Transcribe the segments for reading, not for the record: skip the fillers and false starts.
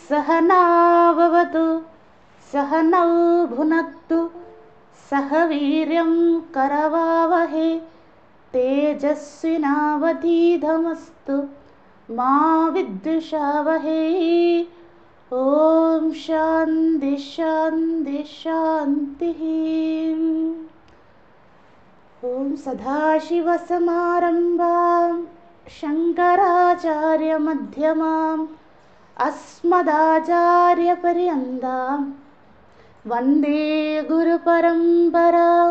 सहनाववतु सहनौ भुनक्तु सह वीर्यं करवावहै तेजस्विनावधीतमस्तु मा विद्विषावहै। ॐ शान्ति शान्ति शान्तिः। ॐ सदाशिवसमारम्भां शङ्कराचार्यमध्यमाम् अस्मदाचार्यपर्यन्तां वन्दे गुरुपरम्परां।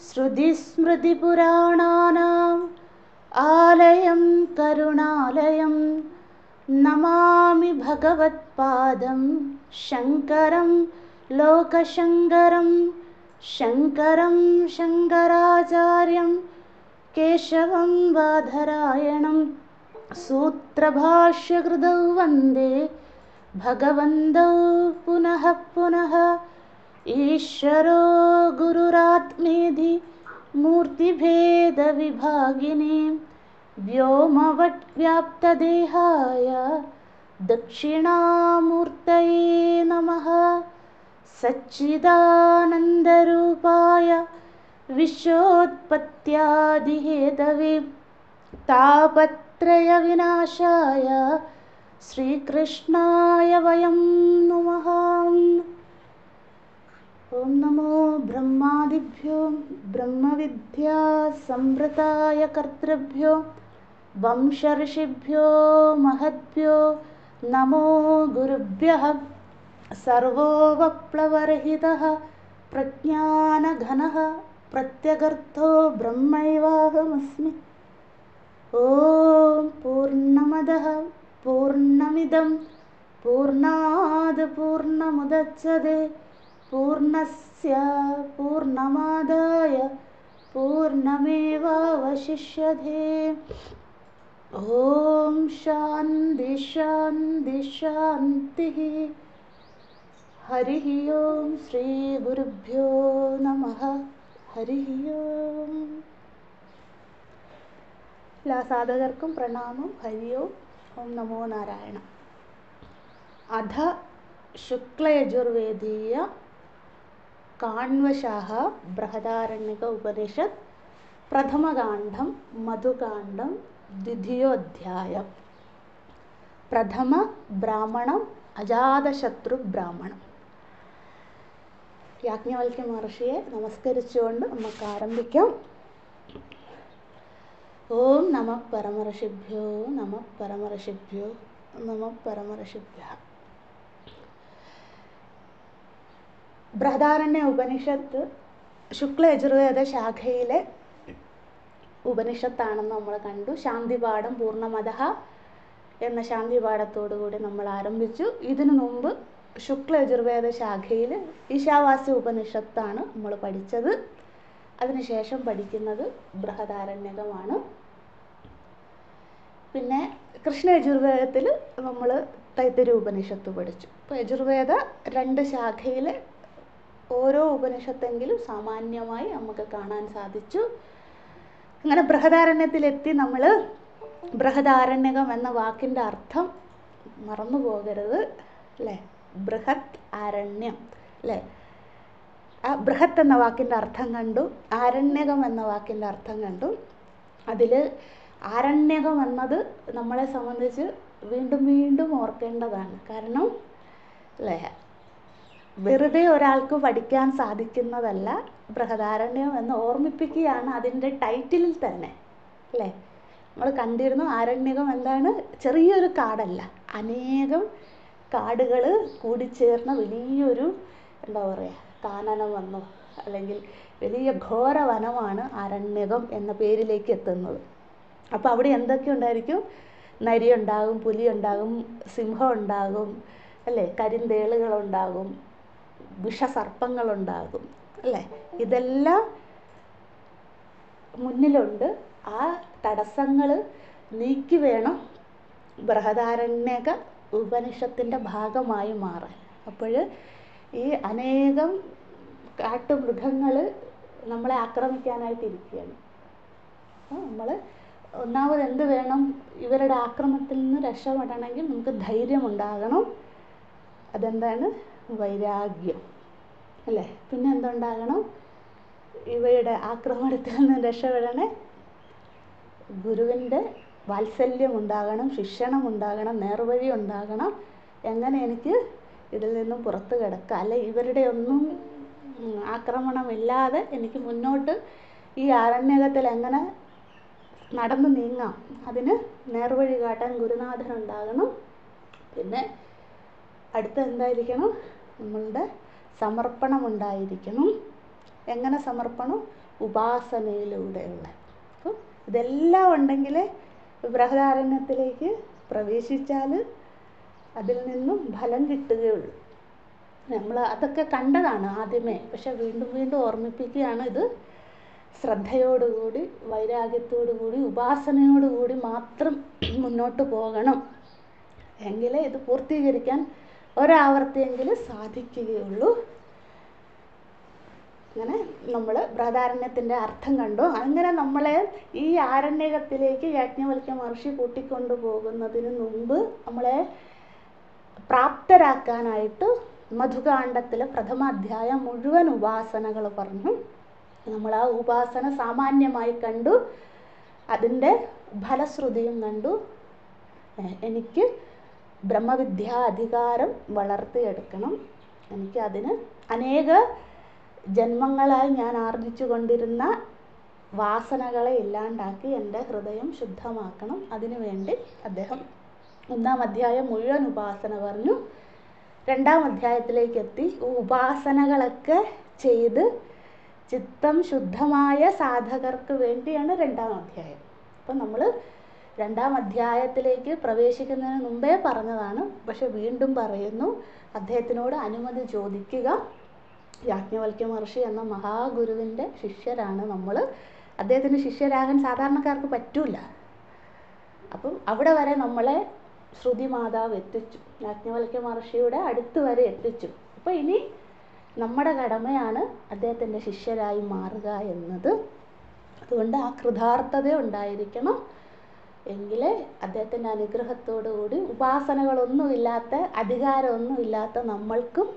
श्रुतिस्मृतिपुराणानाम् आलयं करुणालयं नमामि भगवत्पादं शङ्करं लोकशङ्करं। शङ्करं शङ्कराचार्यं केशवं बादरायणं सूत्रभाष्यकृतौ वन्दे भगवन्तौ पुनः पुनः। ईश्वरो गुरुरात्मेति मूर्तिभेदविभागिने व्योमवद्व्याप्तदेहाय दक्षिणामूर्तये नमः। सच्चिदानन्दरूपाय विश्वोत्पत्त्यादिहेतवे तापत्रयविनाशाय श्रीकृष्णाय वयं नमः। ॐ नमो ब्रह्मादिभ्यो ब्रह्मविद्या संवृताय कर्तृभ्यो वंशर्षिभ्यो महद्भ्यो नमो गुरुभ्यः। सर्वोपप्लवरहितः प्रज्ञानघनः प्रत्यगर्थो ब्रह्मैवाहमस्मि। ॐ पूर्णमदः पूर्णमिदं पूर्णात् पूर्णमुदच्यते पूर्णस्य पूर्णमादाय पूर्णमेवावशिष्यते। ॐ शान्ति शान्ति शान्तिः। हरिः ओं श्रीगुरुभ्यो नमः। हरिः ओं। എല്ലാ സാധകർക്കും പ്രണാമം. ഹരി ഓം. ഓം നമോ നാരായണ. അധ ശുക്ലയജുർവേദീയ കാണ്വശാഃ ബൃഹദാരണ്യക ഉപനിഷത്ത് പ്രഥമകാണ്ഡം മധുകാണ്ഡം ദ്വിതീയോധ്യായം. പ്രഥമ ബ്രാഹ്മണം അജാതശത്രു ബ്രാഹ്മണം. യാജ്ഞവൽക്യ മഹർഷിയെ നമസ്കരിച്ചുകൊണ്ട് നമുക്ക് ആരംഭിക്കാം. ഓം നമഃ പരമർഷിഭ്യോ നമഃ പരമർഷിഭ്യോ നമഃ പരമർഷിഭ്യഃ. ബൃഹദാരണ്യ ഉപനിഷത്ത് ശുക്ല യജുർവേദ ശാഖയിലെ ഉപനിഷത്താണെന്ന് നമ്മൾ കണ്ടു. ശാന്തിപാഠം പൂർണ്ണമതഃ എന്ന ശാന്തിപാഠത്തോടുകൂടി നമ്മൾ ആരംഭിച്ചു. ഇതിനു മുമ്പ് ശുക്ല യജുർവേദ ശാഖയിൽ ഈശാവാസ്യ ഉപനിഷത്താണ് നമ്മൾ പഠിച്ചത്. അതിനുശേഷം പഠിക്കുന്നത് ബൃഹദാരണ്യകമാണ്. പിന്നെ കൃഷ്ണ യജുർവേദത്തിൽ നമ്മൾ തൈത്തിരീയ ഉപനിഷത്ത് പഠിച്ചു. ഇപ്പോൾ യജുർവേദ 2 ശാഖയിലെ ഓരോ ഉപനിഷത്തെങ്കിലും സാമാന്യമായി നമുക്ക് കാണാൻ സാധിച്ചു. അങ്ങനെ ബൃഹദാരണ്യത്തിലെത്തി. നമ്മൾ ബൃഹദാരണ്യകം എന്ന വാക്കിൻ്റെ അർത്ഥം മറന്നു പോകരുത് അല്ലേ. ബൃഹത് ആരണ്യം അല്ലേ. ആ ബൃഹത്ത് എന്ന വാക്കിൻ്റെ അർത്ഥം കണ്ടു, ആരണ്യകം എന്ന വാക്കിൻ്റെ അർത്ഥം കണ്ടു. അതിൽ ആരണ്യകം എന്നത് നമ്മളെ സംബന്ധിച്ച് വീണ്ടും വീണ്ടും ഓർക്കേണ്ടതാണ്. കാരണം അല്ലേ, വെറുതെ ഒരാൾക്ക് പഠിക്കാൻ സാധിക്കുന്നതല്ല. ബൃഹദാരണ്യം എന്ന് ഓർമ്മിപ്പിക്കുകയാണ് അതിൻ്റെ ടൈറ്റിലിൽ തന്നെ അല്ലേ. നമ്മൾ കണ്ടിരുന്നു ആരണ്യകം എന്താണ്, ചെറിയൊരു കാടല്ല, അനേകം കാടുകൾ കൂടിച്ചേർന്ന വലിയൊരു എന്താ പറയുക കാനനമെന്നോ അല്ലെങ്കിൽ വലിയ ഘോര വനമാണ് ആരണ്യകം എന്ന പേരിലേക്ക് എത്തുന്നത്. അപ്പോൾ അവിടെ എന്തൊക്കെ ഉണ്ടായിരിക്കും? നരി ഉണ്ടാകും, പുലി ഉണ്ടാകും, സിംഹം ഉണ്ടാകും അല്ലേ, കരിന്തേളുകളുണ്ടാകും, വിഷസർപ്പങ്ങളുണ്ടാകും അല്ലേ? ഇതെല്ലാം മുന്നിലുണ്ട്. ആ തടസ്സങ്ങൾ നീക്കി വേണം ബൃഹദാരണ്യക ഉപനിഷത്തിൻ്റെ ഭാഗമായി മാറാൻ. അപ്പോൾ ഈ അനേകം കാട്ടുമൃഗങ്ങൾ നമ്മളെ ആക്രമിക്കാനായിട്ടിരിക്കുകയാണ്. നമ്മൾ ഒന്നാമത് എന്ത് വേണം? ഇവരുടെ ആക്രമണത്തിൽ നിന്ന് രക്ഷപ്പെടണമെങ്കിൽ നമുക്ക് ധൈര്യമുണ്ടാകണം. അതെന്താണ്? വൈരാഗ്യം, അല്ലേ? പിന്നെ എന്തുണ്ടാകണം? ഇവയുടെ ആക്രമണത്തിൽ നിന്ന് രക്ഷപ്പെടണേ ഗുരുവിൻ്റെ വാത്സല്യം ഉണ്ടാകണം, ശിക്ഷണം ഉണ്ടാകണം, നേർവഴി ഉണ്ടാകണം. എങ്ങനെ എനിക്ക് ഇതിൽ നിന്നും പുറത്ത് കിടക്കാം, അല്ലെ ഇവരുടെ ഒന്നും ആക്രമണമില്ലാതെ എനിക്ക് മുന്നോട്ട് ഈ ആരണ്യകത്തിൽ എങ്ങനെ നടന്നു നീങ്ങാം, അതിന് നേർവഴി കാട്ടാൻ ഗുരുനാഥനുണ്ടാകണം. പിന്നെ അടുത്ത എന്തായിരിക്കണം? നമ്മളുടെ സമർപ്പണം ഉണ്ടായിരിക്കണം. എങ്ങനെ സമർപ്പണം? ഉപാസനയിലൂടെയുള്ള. അപ്പം ഇതെല്ലാം ഉണ്ടെങ്കിൽ ബൃഹദാരണ്യത്തിലേക്ക് പ്രവേശിച്ചാൽ അതിൽ നിന്നും ഫലം കിട്ടുകയുള്ളൂ. നമ്മൾ അതൊക്കെ കണ്ടതാണ് ആദ്യമേ, പക്ഷെ വീണ്ടും വീണ്ടും ഓർമ്മിപ്പിക്കുകയാണ്. ഇത് ശ്രദ്ധയോടുകൂടി, വൈരാഗ്യത്തോടുകൂടി, ഉപാസനയോടുകൂടി മാത്രം മുന്നോട്ട് പോകണം. എങ്കിലേ ഇത് പൂർത്തീകരിക്കാൻ ഒരാവർത്തിയെങ്കിലും സാധിക്കുകയുള്ളൂ. അങ്ങനെ നമ്മൾ ബൃഹദാരണ്യത്തിൻ്റെ അർത്ഥം കണ്ടു. അങ്ങനെ നമ്മളെ ഈ ആരണ്യകത്തിലേക്ക് യാജ്ഞവൽക്യ മഹർഷി കൂട്ടിക്കൊണ്ടു പോകുന്നതിന് മുമ്പ് നമ്മളെ പ്രാപ്തരാക്കാനായിട്ട് മധുകാണ്ഡത്തിലെ പ്രഥമ അധ്യായം മുഴുവൻ ഉപാസനകൾ പറഞ്ഞു. നമ്മൾ ആ ഉപാസന സാമാന്യമായി കണ്ടു, അതിൻ്റെ ഫലശ്രുതിയും കണ്ടു. എനിക്ക് ബ്രഹ്മവിദ്യാ അധികാരം വളർത്തിയെടുക്കണം. എനിക്ക് അതിന് അനേക ജന്മങ്ങളായി ഞാൻ ആർജിച്ചു കൊണ്ടിരുന്ന വാസനകളെ ഇല്ലാണ്ടാക്കി എൻ്റെ ഹൃദയം ശുദ്ധമാക്കണം. അതിനുവേണ്ടി അദ്ദേഹം 1-ാം അധ്യായം മുഴുവൻ ഉപാസന പറഞ്ഞു. 2-ാം അധ്യായത്തിലേക്ക് എത്തി. ഉപാസനകളൊക്കെ ചെയ്ത് ചിത്തം ശുദ്ധമായ സാധകർക്ക് വേണ്ടിയാണ് 2-ാം അധ്യായം. അപ്പം നമ്മൾ 2-ാം അധ്യായത്തിലേക്ക് പ്രവേശിക്കുന്നതിന് മുമ്പേ പറഞ്ഞതാണ്, പക്ഷെ വീണ്ടും പറയുന്നു. അദ്ദേഹത്തിനോട് അനുമതി ചോദിക്കുക. യാജ്ഞവൽക്യ മഹർഷി എന്ന മഹാഗുരുവിൻ്റെ ശിഷ്യരാണ് നമ്മൾ. അദ്ദേഹത്തിന് ശിഷ്യരാകാൻ സാധാരണക്കാർക്ക് പറ്റൂല. അപ്പം അവിടെ വരെ നമ്മളെ ശ്രുതി മാതാവ് എത്തിച്ചു, യാജ്ഞവൽക്യ മഹർഷിയുടെ അടുത്ത് വരെ എത്തിച്ചു. അപ്പോൾ ഇനി നമ്മുടെ കടമയാണ് അദ്ദേഹത്തിൻ്റെ ശിഷ്യരായി മാറുക എന്നത്. അതുകൊണ്ട് ആ കൃതാർത്ഥത ഉണ്ടായിരിക്കണം. എങ്കിലേ അദ്ദേഹത്തിൻ്റെ അനുഗ്രഹത്തോടുകൂടി ഉപാസനകളൊന്നുമില്ലാത്ത, അധികാരമൊന്നുമില്ലാത്ത നമ്മൾക്കും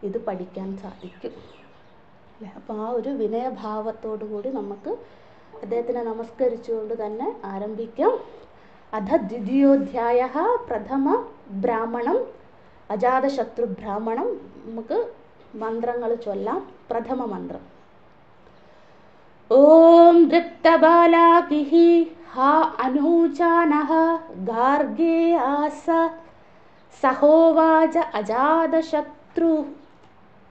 ഇത് പഠിക്കാൻ സാധിക്കും, അല്ലേ? അപ്പോൾ ആ ഒരു വിനയഭാവത്തോടു കൂടി നമുക്ക് അദ്ദേഹത്തിനെ നമസ്കരിച്ചുകൊണ്ട് തന്നെ ആരംഭിക്കാം. അധ ദ്വിതീയോധ്യായ പ്രഥമ ബ്രാഹ്മണം, അജാതശത്രു ബ്രാഹ്മണം. നമുക്ക് മന്ത്രങ്ങൾ ചൊല്ലാം. പ്രഥമ മന്ത്രം: ഓം ദൃപ്തബാലാകിഃ ഹാ അനൂചാനഃ ഗാർഗേ ആസ സഹോവാച അജാതശത്രു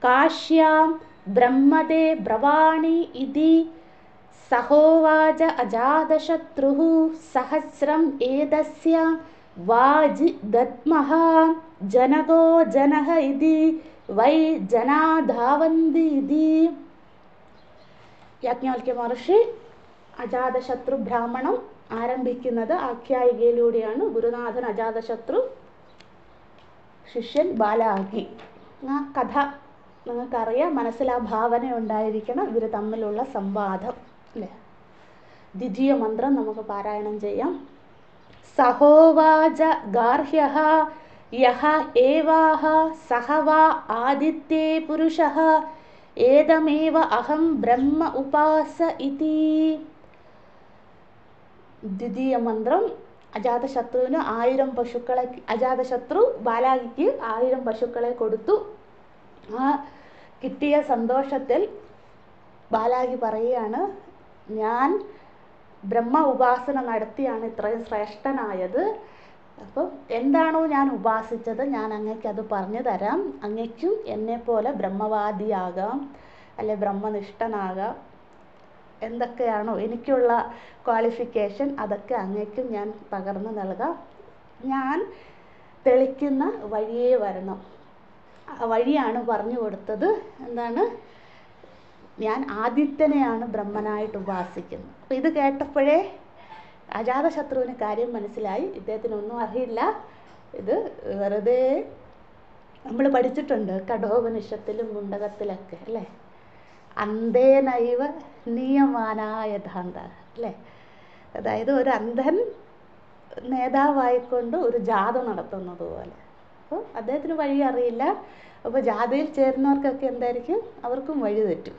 കാശ്യാം ബ്രഹ്മദേ ബ്രവാണി ഇതി സഹോവാച അജാതശത്രുഃ സഹസ്രം ഏതസ്യ വാജി ദദ്മഃ ജനകോ ജനഃ ഇതി വൈ ജനാ ധാവന്തി ഇതി. യാജ്ഞവൽക്യ മഹർഷി അജാതശത്രു ബ്രാഹ്മണം ആരംഭിക്കുന്നത് ആഖ്യായികയിലൂടെയാണ്. ഗുരുനാഥൻ അജാതശത്രു, ശിഷ്യൻ ബാലാകി. ആ കഥ നിങ്ങൾക്കറിയാം, മനസ്സിൽ ആ ഭാവന ഉണ്ടായിരിക്കണം. ഇവർ തമ്മിലുള്ള സംവാദം, അല്ലേ? ദ്വിതീയ മന്ത്രം നമുക്ക് പാരായണം ചെയ്യാം. സഹോവാച ഗാർഹ്യഃ യഃ ഏവാഹ സഹ വാ ആദിത്യേ പുരുഷഃ ഏതമേവ അഹം ബ്രഹ്മ ഉപാസ ഇതി. ദ്വിതീയ മന്ത്രം അജാതശത്രുവിന് 1000 പശുക്കളെ, അജാതശത്രു ബാലാകിക്ക് 1000 പശുക്കളെ കൊടുത്തു. ആ കിട്ടിയ സന്തോഷത്തിൽ ബാലാകി പറയുകയാണ്, ഞാൻ ബ്രഹ്മ ഉപാസന നടത്തിയാണ് ഇത്രയും ശ്രേഷ്ഠനായത്. അപ്പം എന്താണോ ഞാൻ ഉപാസിച്ചത് ഞാൻ അങ്ങയ്ക്ക് അത് പറഞ്ഞു തരാം. അങ്ങയ്ക്കും എന്നെപ്പോലെ ബ്രഹ്മവാദിയാകാം, അല്ലെ ബ്രഹ്മനിഷ്ഠനാകാം. എന്തൊക്കെയാണോ എനിക്കുള്ള ക്വാളിഫിക്കേഷൻ അതൊക്കെ അങ്ങയ്ക്കും ഞാൻ പകർന്നു നൽകാം. ഞാൻ തെളിക്കുന്ന വഴിയേ വരണം. ആ വഴിയാണ് പറഞ്ഞു കൊടുത്തത്. എന്താണ്? ഞാൻ ആദിത്യനെയാണ് ബ്രഹ്മനായിട്ട് ഉപാസിക്കുന്നത്. അപ്പോൾ ഇത് കേട്ടപ്പോഴേ അജാതശത്രുവിന് കാര്യം മനസ്സിലായി, ഇദ്ദേഹത്തിനൊന്നും അറിയില്ല, ഇത് വെറുതെ. നമ്മൾ പഠിച്ചിട്ടുണ്ട് കഠോപനിഷത്തിലും മുണ്ടകത്തിലൊക്കെ അല്ലേ, അന്ധേനൈവ നിയമാനായഥാന്ത അല്ലേ, അതായത് ഒരു അന്ധൻ നേതാവായിക്കൊണ്ട് ഒരു ജാഥ നടത്തുന്നത് പോലെ. അപ്പോൾ അദ്ദേഹത്തിന് വഴി അറിയില്ല. അപ്പോൾ ജാഥയിൽ ചേരുന്നവർക്കൊക്കെ എന്തായിരിക്കും, അവർക്കും വഴി തെറ്റും.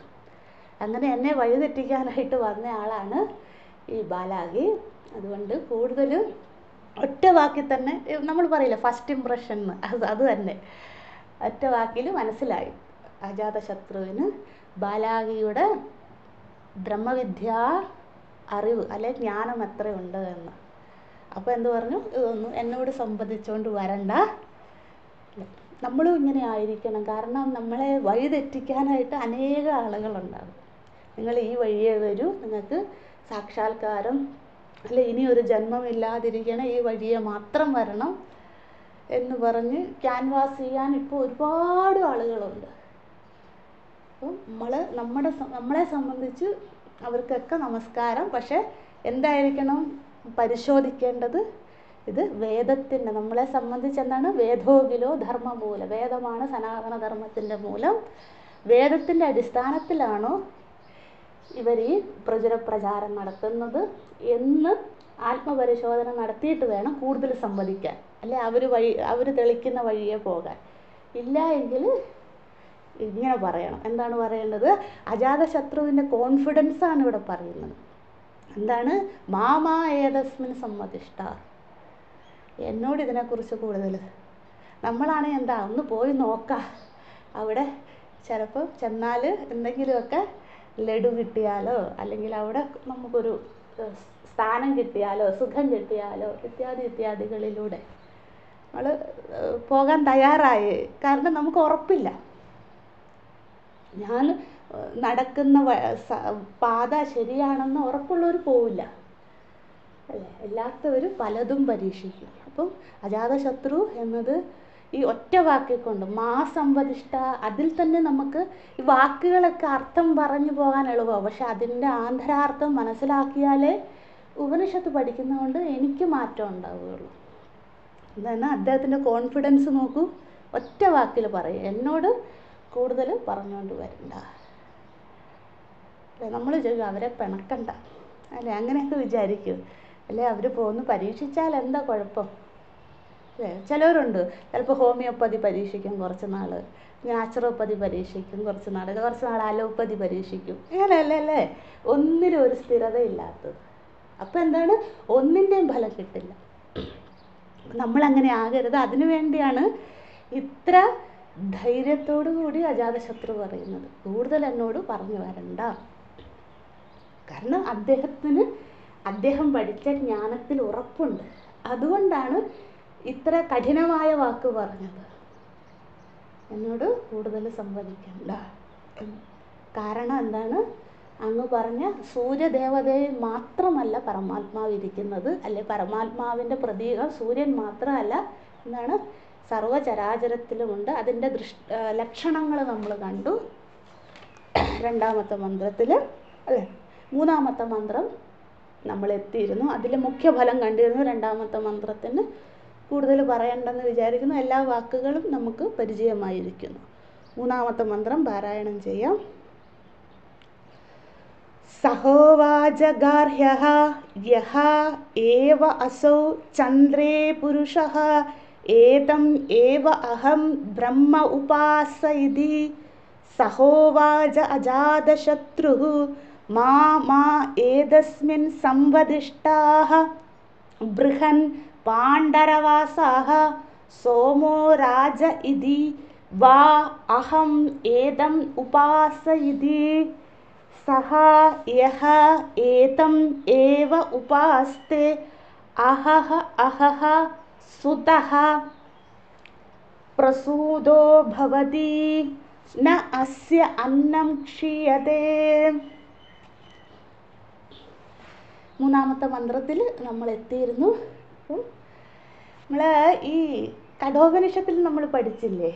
അങ്ങനെ എന്നെ വഴി തെറ്റിക്കാനായിട്ട് വന്ന ആളാണ് ഈ ബാലാഗി. അതുകൊണ്ട് കൂടുതലും ഒറ്റ വാക്കിൽ തന്നെ നമ്മൾ പറയില്ല ഫസ്റ്റ് ഇംപ്രഷൻ, അത് തന്നെ ഒറ്റ വാക്കിൽ മനസ്സിലായി അജാതശത്രുവിന് ബാലാഗിയുടെ ബ്രഹ്മവിദ്യ അറിവ് അല്ലെ ജ്ഞാനം എത്രയുണ്ട് എന്ന്. അപ്പോൾ എന്ത് പറഞ്ഞു, ഇതൊന്നും എന്നോട് സംവദിച്ചുകൊണ്ട് വരണ്ട, നമ്മളും ഇങ്ങനെ ആയിരിക്കണം. കാരണം നമ്മളെ വഴി തെറ്റിക്കാനായിട്ട് അനേക ആളുകളുണ്ടാകും. നിങ്ങൾ ഈ വഴിയേ വരൂ, നിങ്ങൾക്ക് സാക്ഷാത്കാരം അല്ലെ ഇനി ഒരു ജന്മമില്ലാതിരിക്കണം, ഈ വഴിയെ മാത്രം വരണം എന്ന് പറഞ്ഞ് ക്യാൻവാസ് ചെയ്യാൻ ഇപ്പോൾ ഒരുപാട് ആളുകളുണ്ട്. അപ്പം നമ്മളെ സംബന്ധിച്ച് അവർക്കൊക്കെ നമസ്കാരം. പക്ഷെ എന്തായിരിക്കണം പരിശോധിക്കേണ്ടത്, ഇത് വേദത്തിൻ്റെ, നമ്മളെ സംബന്ധിച്ച് എന്താണ്, വേദോകിലോ ധർമ്മമൂലം, വേദമാണ് സനാതന ധർമ്മത്തിൻ്റെ മൂലം. വേദത്തിൻ്റെ അടിസ്ഥാനത്തിലാണോ ഇവർ ഈ പ്രചാരം നടത്തുന്നത് എന്ന് ആത്മപരിശോധന നടത്തിയിട്ട് വേണം കൂടുതൽ സംവദിക്കാൻ, അല്ലെ അവർ തെളിക്കുന്ന വഴിയെ പോകാൻ. ഇല്ല എങ്കിൽ ഇങ്ങനെ പറയണം. എന്താണ് പറയേണ്ടത്, അജാതശത്രുവിൻ്റെ കോൺഫിഡൻസാണ് ഇവിടെ പറയുന്നത്. എന്താണ്, മാമാ ഏതസ്മിൻ സമ്മതിഷ്ഠ, എന്നോട് ഇതിനെക്കുറിച്ച് കൂടുതൽ. നമ്മളാണെങ്കിൽ എന്താ, ഒന്ന് പോയി നോക്കാം, അവിടെ ചിലപ്പോൾ ചെന്നാൽ എന്തെങ്കിലുമൊക്കെ ലഡു കിട്ടിയാലോ, അല്ലെങ്കിൽ അവിടെ നമുക്കൊരു സ്ഥാനം കിട്ടിയാലോ, സുഖം കിട്ടിയാലോ, ഇത്യാദികളിലൂടെ നമ്മൾ പോകാൻ തയ്യാറായി. കാരണം നമുക്ക് ഉറപ്പില്ല, ഞാൻ നടക്കുന്ന പാത ശരിയാണെന്ന് ഉറപ്പുള്ളവർ പോവില്ല അല്ലേ, അല്ലാത്തവർ പലതും പരീക്ഷിക്കും. അപ്പം അജാതശത്രു എന്നത് ഈ ഒറ്റ വാക്കിൽ കൊണ്ട് സംവദിഷ്ഠ, അതിൽ തന്നെ നമുക്ക് ഈ വാക്കുകളൊക്കെ അർത്ഥം പറഞ്ഞു പോകാൻ എളുപ്പമാണ്. പക്ഷെ അതിൻ്റെ ആന്തരാർത്ഥം മനസ്സിലാക്കിയാലേ ഉപനിഷത്ത് പഠിക്കുന്നതുകൊണ്ട് എനിക്ക് മാറ്റം ഉണ്ടാവുകയുള്ളൂ. എന്താണ് അദ്ദേഹത്തിൻ്റെ കോൺഫിഡൻസ് നോക്കൂ, ഒറ്റ വാക്കിൽ പറയും, എന്നോട് കൂടുതൽ പറഞ്ഞുകൊണ്ട് വരണ്ട. അല്ലേ, നമ്മൾ ചോദിക്കും അവരെ പിണക്കണ്ട അല്ലേ, അങ്ങനെയൊക്കെ വിചാരിക്കും അല്ലേ, അവർ പോകുന്നു പരീക്ഷിച്ചാൽ എന്താ കുഴപ്പം അല്ലേ. ചിലവരുണ്ട് ചിലപ്പോൾ ഹോമിയോപ്പതി പരീക്ഷിക്കും കുറച്ച് നാൾ, നാച്ചുറോപ്പതി പരീക്ഷിക്കും കുറച്ച് നാൾ അലോപ്പതി പരീക്ഷിക്കും, ഇങ്ങനെയല്ലേ അല്ലേ, ഒന്നിനും ഒരു സ്ഥിരതയില്ലാത്തത്. അപ്പോൾ എന്താണ്, ഒന്നിൻ്റെയും ഫലം കിട്ടില്ല. നമ്മളങ്ങനെ ആകരുത്. അതിനു വേണ്ടിയാണ് ഇത്ര ധൈര്യത്തോടു കൂടി അജാതശത്രു പറയുന്നത്, കൂടുതൽ എന്നോട് പറഞ്ഞു വരണ്ട. കാരണം അദ്ദേഹം പഠിച്ച ജ്ഞാനത്തിൽ ഉറപ്പുണ്ട്. അതുകൊണ്ടാണ് ഇത്ര കഠിനമായ വാക്ക് പറഞ്ഞത്, എന്നോട് കൂടുതൽ സംവദിക്കണ്ട. കാരണം എന്താണ്, അങ്ങ് പറഞ്ഞ സൂര്യദേവതയിൽ മാത്രമല്ല പരമാത്മാവ് ഇരിക്കുന്നത്, അല്ലെ പരമാത്മാവിൻ്റെ പ്രതീകം സൂര്യൻ മാത്രമല്ല, എന്താണ് സർവചരാചരത്തിലുമുണ്ട്. അതിൻ്റെ ലക്ഷണങ്ങൾ നമ്മൾ കണ്ടു രണ്ടാമത്തെ മന്ത്രത്തിൽ അല്ലേ. മൂന്നാമത്തെ മന്ത്രം നമ്മൾ എത്തിയിരുന്നു, അതിൽ മുഖ്യഫലം കണ്ടിരുന്നു. രണ്ടാമത്തെ മന്ത്രത്തിന് കൂടുതൽ പറയണ്ടെന്ന് വിചാരിക്കുന്നു, എല്ലാ വാക്കുകളും നമുക്ക് പരിചയമായിരിക്കുന്നു. മൂന്നാമത്തെ മന്ത്രം പാരായണം ചെയ്യാം. സഹോവാച ഗാർഹ്യഃ യഃ ഏവ അസൗ ചന്ദ്രേ പുരുഷഃ ഏതം ഏവ അഹം ബ്രഹ്മ ഉപാസ ഇതി സഹോവാച അജാതശത്രുഃ മാ ഏതസ്മിൻ സംവദിഷ്ഠാഃ ബൃഹൻ പാണ്ഡരവാസാഃ സോമോ രാജ ഇതി വാ അഹം ഏതം ഉപാസ ഇതി സഹ യഃ ഏതം ഏവ ഉപാസ്തേ അഹഃ സുതഃ പ്രസൂതോ ഭവതി ന അസ്യ അന്നം ക്ഷീയതേ. മൂന്നാമത്തെ മന്ത്രത്തിൽ നമ്മൾ എത്തിയിരുന്നു. നമ്മൾ ഈ കഠോപനിഷത്തിൽ നമ്മൾ പഠിച്ചില്ലേ,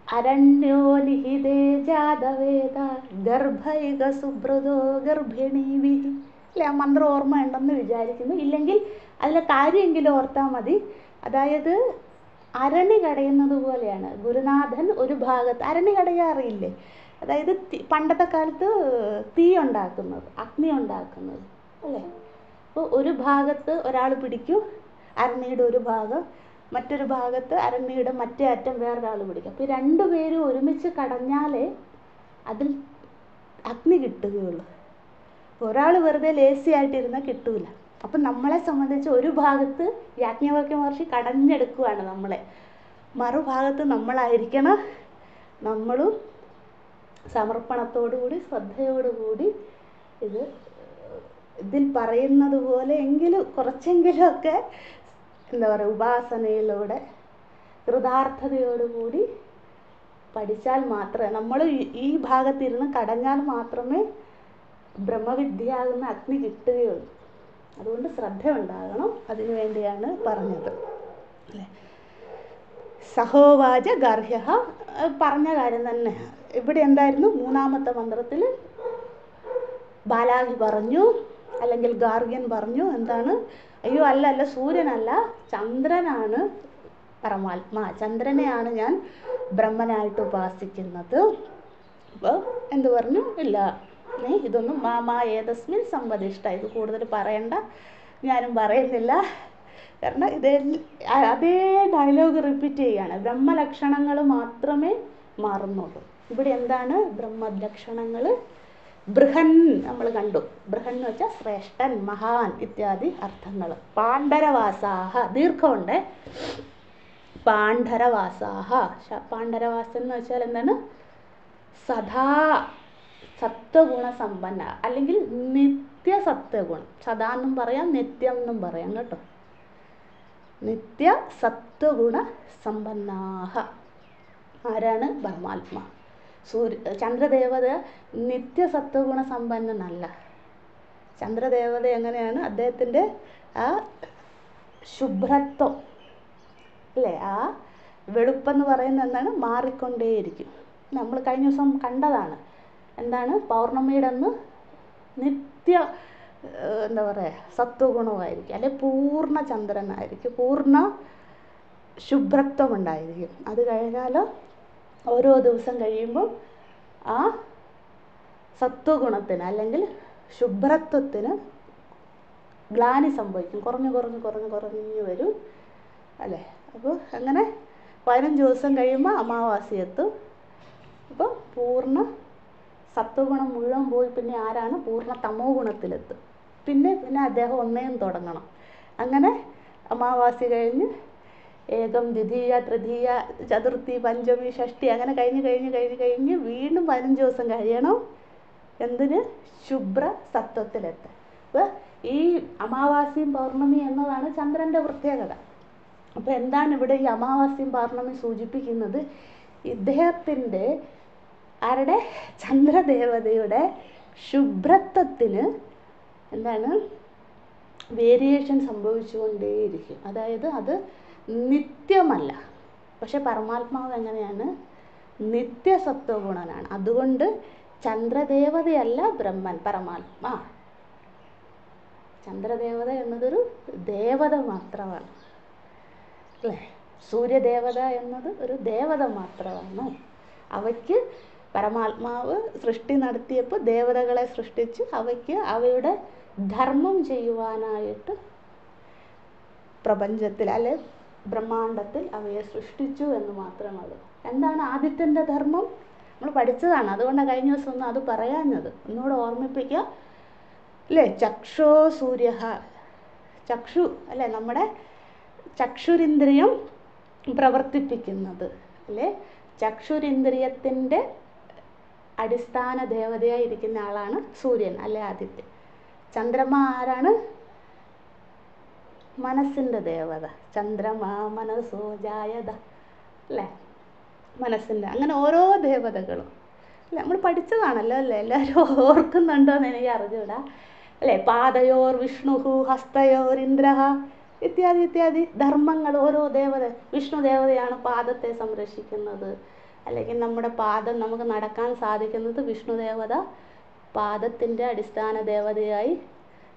അരണ്യോ നിഹിതേ ജാതവേദ ഗർഭൈക സുബ്രതോ ഗർഭിണീവി. അല്ലെ, ആ മന്ത്രം ഓർമ്മ ഉണ്ടെന്ന് വിചാരിക്കുന്നു. ഇല്ലെങ്കിൽ അതിലെ കാര്യമെങ്കിലും ഓർത്താൽ മതി. അതായത് അരണി കടയുന്നത് പോലെയാണ്. ഗുരുനാഥൻ ഒരു ഭാഗത്ത് അരണി കടയാറില്ലേ, അതായത് പണ്ടത്തെ കാലത്ത് തീ ഉണ്ടാക്കുന്നത്, അഗ്നി ഉണ്ടാക്കുന്നത് അല്ലേ. അപ്പോൾ ഒരു ഭാഗത്ത് ഒരാൾ പിടിക്കും അരണിയുടെ ഒരു ഭാഗം, മറ്റൊരു ഭാഗത്ത് അരണിയുടെ മറ്റേ അറ്റം വേറൊരാൾ പിടിക്കും. അപ്പോൾ രണ്ടുപേരും ഒരുമിച്ച് കടഞ്ഞാലേ അതിൽ അഗ്നി കിട്ടുകയുള്ളൂ. ഒരാൾ വെറുതെ ലേസി ആയിട്ടിരുന്നാൽ കിട്ടൂല. അപ്പം നമ്മളെ സംബന്ധിച്ച് ഒരു ഭാഗത്ത് യാജ്ഞവൽക്യ മഹർഷി കടഞ്ഞെടുക്കുകയാണ് നമ്മളെ, മറുഭാഗത്ത് നമ്മളായിരിക്കണം. നമ്മളും സമർപ്പണത്തോടുകൂടി ശ്രദ്ധയോടുകൂടി ഇതിൽ പറയുന്നത് പോലെ എങ്കിലും കുറച്ചെങ്കിലുമൊക്കെ എന്താ പറയുക, ഉപാസനയിലൂടെ കൃതാർത്ഥതയോടുകൂടി പഠിച്ചാൽ മാത്രമേ, നമ്മൾ ഈ ഭാഗത്തിരുന്ന് കടഞ്ഞാൽ മാത്രമേ ബ്രഹ്മവിദ്യയാകുന്ന അഗ്നി കിട്ടുകയുള്ളൂ. അതുകൊണ്ട് ശ്രദ്ധ ഉണ്ടാകണം. അതിനു വേണ്ടിയാണ് പറഞ്ഞത് അല്ലേ. സഹോവാച ഗാർഹ്യ പറഞ്ഞ കാര്യം തന്നെ. ഇവിടെ എന്തായിരുന്നു, മൂന്നാമത്തെ മന്ത്രത്തിൽ ബാലാഹി പറഞ്ഞു, അല്ലെങ്കിൽ ഗാർഗ്യൻ പറഞ്ഞു. എന്താണ്? അയ്യോ അല്ല സൂര്യനല്ല, ചന്ദ്രനാണ് പരമാത്മാ, ചന്ദ്രനെയാണ് ഞാൻ ബ്രഹ്മനായിട്ട് ഉപാസിക്കുന്നത്. അപ്പോൾ എന്ത് പറഞ്ഞു? ഇല്ല, ഇതൊന്നും മാമാ ഏതസ്മിൻ സമ്പദിഷ്ട, ഇത് കൂടുതൽ പറയണ്ട, ഞാനും പറയുന്നില്ല. കാരണം അതേ ഡയലോഗ് റിപ്പീറ്റ് ചെയ്യുകയാണ്. ബ്രഹ്മലക്ഷണങ്ങൾ മാത്രമേ മാറുന്നുള്ളൂ. ഇവിടെ എന്താണ് ബ്രഹ്മലക്ഷണങ്ങൾ? ബൃഹൻ നമ്മൾ കണ്ടു. ബൃഹൻ എന്ന് വെച്ചാൽ ശ്രേഷ്ഠൻ, മഹാൻ ഇത്യാദി അർത്ഥങ്ങൾ. പാണ്ഡരവാസാഹ, ദീർഘമുണ്ട്. പാണ്ഡരവാസാഹ, പാണ്ഡരവാസൻ എന്ന് വെച്ചാൽ എന്താണ്? സദാ സത്വഗുണസമ്പന്ന, അല്ലെങ്കിൽ നിത്യ സത്വഗുണം. സദാ എന്നും പറയാം, നിത്യം എന്നും പറയാം കേട്ടോ. നിത്യ സത്വഗുണ സമ്പന്നാഹ. ആരാണ്? പരമാത്മാ. ചന്ദ്രദേവത നിത്യ സത്വഗുണ സമ്പന്നനല്ല. ചന്ദ്രദേവത എങ്ങനെയാണ്? അദ്ദേഹത്തിൻ്റെ ആ ശുഭ്രത്വം അല്ലേ, ആ വെളുപ്പെന്ന് പറയുന്നത് എന്താണ്? മാറിക്കൊണ്ടേയിരിക്കും. നമ്മൾ കഴിഞ്ഞ ദിവസം കണ്ടതാണ്. എന്താണ്? പൗർണമിയുടെ അന്ന് നിത്യ എന്താ പറയുക, സത്വഗുണമായിരിക്കും, അല്ലെ പൂർണ്ണ ചന്ദ്രനായിരിക്കും, പൂർണ്ണ ശുഭ്രത്വം ഉണ്ടായിരിക്കും. അത് കഴിഞ്ഞാൽ ഓരോ ദിവസം കഴിയുമ്പോൾ ആ സത്വഗുണത്തിന് അല്ലെങ്കിൽ ശുഭ്രത്വത്തിന് ഗ്ലാനി സംഭവിക്കും, കുറഞ്ഞു വരും അല്ലേ. അപ്പോൾ അങ്ങനെ 15 ദിവസം കഴിയുമ്പോൾ അമാവാസി എത്തും. അപ്പോൾ പൂർണ്ണ സത്വഗുണം മുഴുവൻ പോയി പിന്നെ ആരാണ്? പൂർണ്ണ തമോ ഗുണത്തിലെത്തും. പിന്നെ അദ്ദേഹം ഒന്നേയും തുടങ്ങണം. അങ്ങനെ അമാവാസി കഴിഞ്ഞ് ഏകം, ദ്വിതീയ, തൃതീയ, ചതുർത്ഥി, പഞ്ചമി, ഷഷ്ടി അങ്ങനെ കഴിഞ്ഞ് വീണ്ടും 15 ദിവസം കഴിയണം. എന്തിന്? ശുഭ്ര സത്വത്തിലെത്താൻ. അപ്പോൾ ഈ അമാവാസിയും പൗർണമി എന്നതാണ് ചന്ദ്രൻ്റെ പ്രത്യേകത. അപ്പോൾ എന്താണ് ഇവിടെ ഈ അമാവാസിയും പൗർണമി സൂചിപ്പിക്കുന്നത്? ഇദ്ദേഹത്തിൻ്റെ ആരുടെ? ചന്ദ്രദേവതയുടെ ശുഭ്രത്വത്തിന് എന്താണ്? വേരിയേഷൻ സംഭവിച്ചുകൊണ്ടേയിരിക്കും. അതായത് അത് നിത്യമല്ല. പക്ഷെ പരമാത്മാവ് എങ്ങനെയാണ്? നിത്യസത്വഗുണനാണ്. അതുകൊണ്ട് ചന്ദ്രദേവതയല്ല ബ്രഹ്മൻ, പരമാത്മാ. ചന്ദ്രദേവത എന്നതൊരു ദേവത മാത്രമാണ് അല്ലേ. സൂര്യദേവത എന്നത് ഒരു ദേവത മാത്രമാണ്. അവയ്ക്ക് പരമാത്മാവ് സൃഷ്ടി നടത്തിയപ്പോൾ ദേവതകളെ സൃഷ്ടിച്ച് അവയ്ക്ക് അവയുടെ ധർമ്മം ചെയ്യുവാനായിട്ട് പ്രപഞ്ചത്തിൽ അല്ലെ ബ്രഹ്മാണ്ടത്തിൽ അവയെ സൃഷ്ടിച്ചു എന്ന് മാത്രമേ. എന്താണ് ആദിത്യൻ്റെ ധർമ്മം? നമ്മൾ പഠിച്ചതാണ്, അതുകൊണ്ടാണ് കഴിഞ്ഞ ദിവസം ഒന്നും അത് പറയാഞ്ഞത്. ഒന്നുകൂടെ ഓർമ്മിപ്പിക്കുക അല്ലേ. ചക്ഷോ സൂര്യ, ചക്ഷു അല്ലേ, നമ്മുടെ ചക്ഷുരിന്ദ്രിയം പ്രവർത്തിപ്പിക്കുന്നത് അല്ലേ. ചക്ഷുരിന്ദ്രിയത്തിൻ്റെ അടിസ്ഥാന ദേവതയായിരിക്കുന്ന ആളാണ് സൂര്യൻ അല്ലെ, ആദിത്യൻ. ചന്ദ്രമ ആരാണ്? മനസ്സിൻ്റെ ദേവത. ചന്ദ്രമ മനസ്സോ ജായത അല്ലേ, മനസ്സിൻ്റെ. അങ്ങനെ ഓരോ ദേവതകളും അല്ലേ നമ്മൾ പഠിച്ചതാണല്ലോ അല്ലേ. എല്ലാവരും ഓർക്കുന്നുണ്ടോ എന്ന് എനിക്ക് അറിഞ്ഞൂടാ അല്ലേ. പാദയോർ വിഷ്ണു, ഹസ്തയോർ ഇന്ദ്ര ഇത്യാദി ധർമ്മങ്ങൾ ഓരോ ദേവത. വിഷ്ണു ദേവതയാണ് പാദത്തെ സംരക്ഷിക്കുന്നത് അല്ലെങ്കിൽ നമ്മുടെ പാദം നമുക്ക് നടക്കാൻ സാധിക്കുന്നത് വിഷ്ണു ദേവത പാദത്തിൻ്റെ അടിസ്ഥാന ദേവതയായി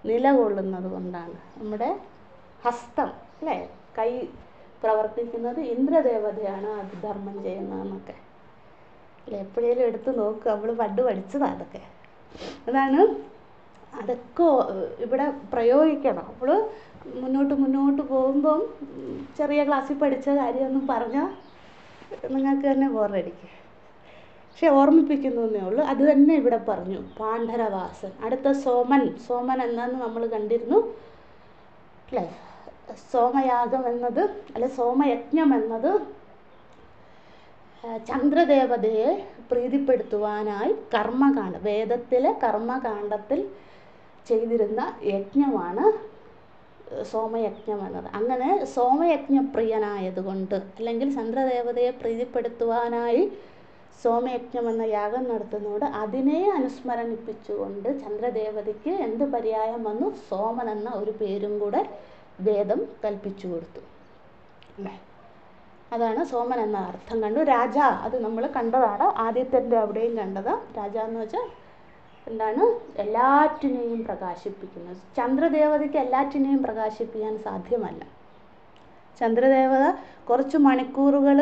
നിലകൊള്ളുന്നത് കൊണ്ടാണ്. നമ്മുടെ ഹസ്തം അല്ലേ, കൈ പ്രവർത്തിക്കുന്നത് ഇന്ദ്രദേവതയാണ് അത് ധർമ്മം ചെയ്യുന്നതെന്നൊക്കെ അല്ലേ, എപ്പോഴേലും എടുത്ത് നോക്കുക, നമ്മൾ പണ്ട് പഠിച്ചതാണ് അതൊക്കെ. അതാണ് അതൊക്കെ ഇവിടെ പ്രയോഗിക്കണം. നമ്മൾ മുന്നോട്ട് പോകുമ്പം ചെറിയ ക്ലാസ്സിൽ പഠിച്ച കാര്യമൊന്നും പറഞ്ഞാൽ നിങ്ങൾക്ക് തന്നെ ബോറടിക്കും. പക്ഷെ ഓർമ്മിപ്പിക്കുന്നു എന്നേ ഉള്ളൂ. അത് തന്നെ ഇവിടെ പറഞ്ഞു. പാണ്ഡരവാസൻ. അടുത്ത സോമൻ എന്നാന്ന് നമ്മൾ കണ്ടിരുന്നു അല്ലേ. സോമയാഗം എന്നത് അല്ലെ സോമയജ്ഞം എന്നത് ചന്ദ്രദേവതയെ പ്രീതിപ്പെടുത്തുവാനായി വേദത്തിലെ കർമ്മകാണ്ഡത്തിൽ ചെയ്തിരുന്ന യജ്ഞമാണ് സോമയജ്ഞം എന്നത്. അങ്ങനെ സോമയജ്ഞപ്രിയനായതുകൊണ്ട് അല്ലെങ്കിൽ ചന്ദ്രദേവതയെ പ്രീതിപ്പെടുത്തുവാനായി സോമയജ്ഞം എന്ന യാഗം നടത്തുന്നതോട് അതിനെ അനുസ്മരണിപ്പിച്ചുകൊണ്ട് ചന്ദ്രദേവതയ്ക്ക് എന്ത് പര്യായം വന്നു? സോമൻ എന്ന ഒരു പേരും കൂടെ വേദം കൽപ്പിച്ചു കൊടുത്തു അല്ലേ. അതാണ് സോമൻ എന്ന അർത്ഥം കണ്ടു. രാജ അത് നമ്മൾ കണ്ടതാണ്, ആദ്യത്തിൻ്റെ അവിടെയും കണ്ടത്. രാജ എന്ന് വെച്ചാൽ എന്താണ്? എല്ലാറ്റിനെയും പ്രകാശിപ്പിക്കുന്നത്. ചന്ദ്രദേവതയ്ക്ക് എല്ലാറ്റിനെയും പ്രകാശിപ്പിക്കാൻ സാധ്യമല്ല. ചന്ദ്രദേവത കുറച്ച് മണിക്കൂറുകൾ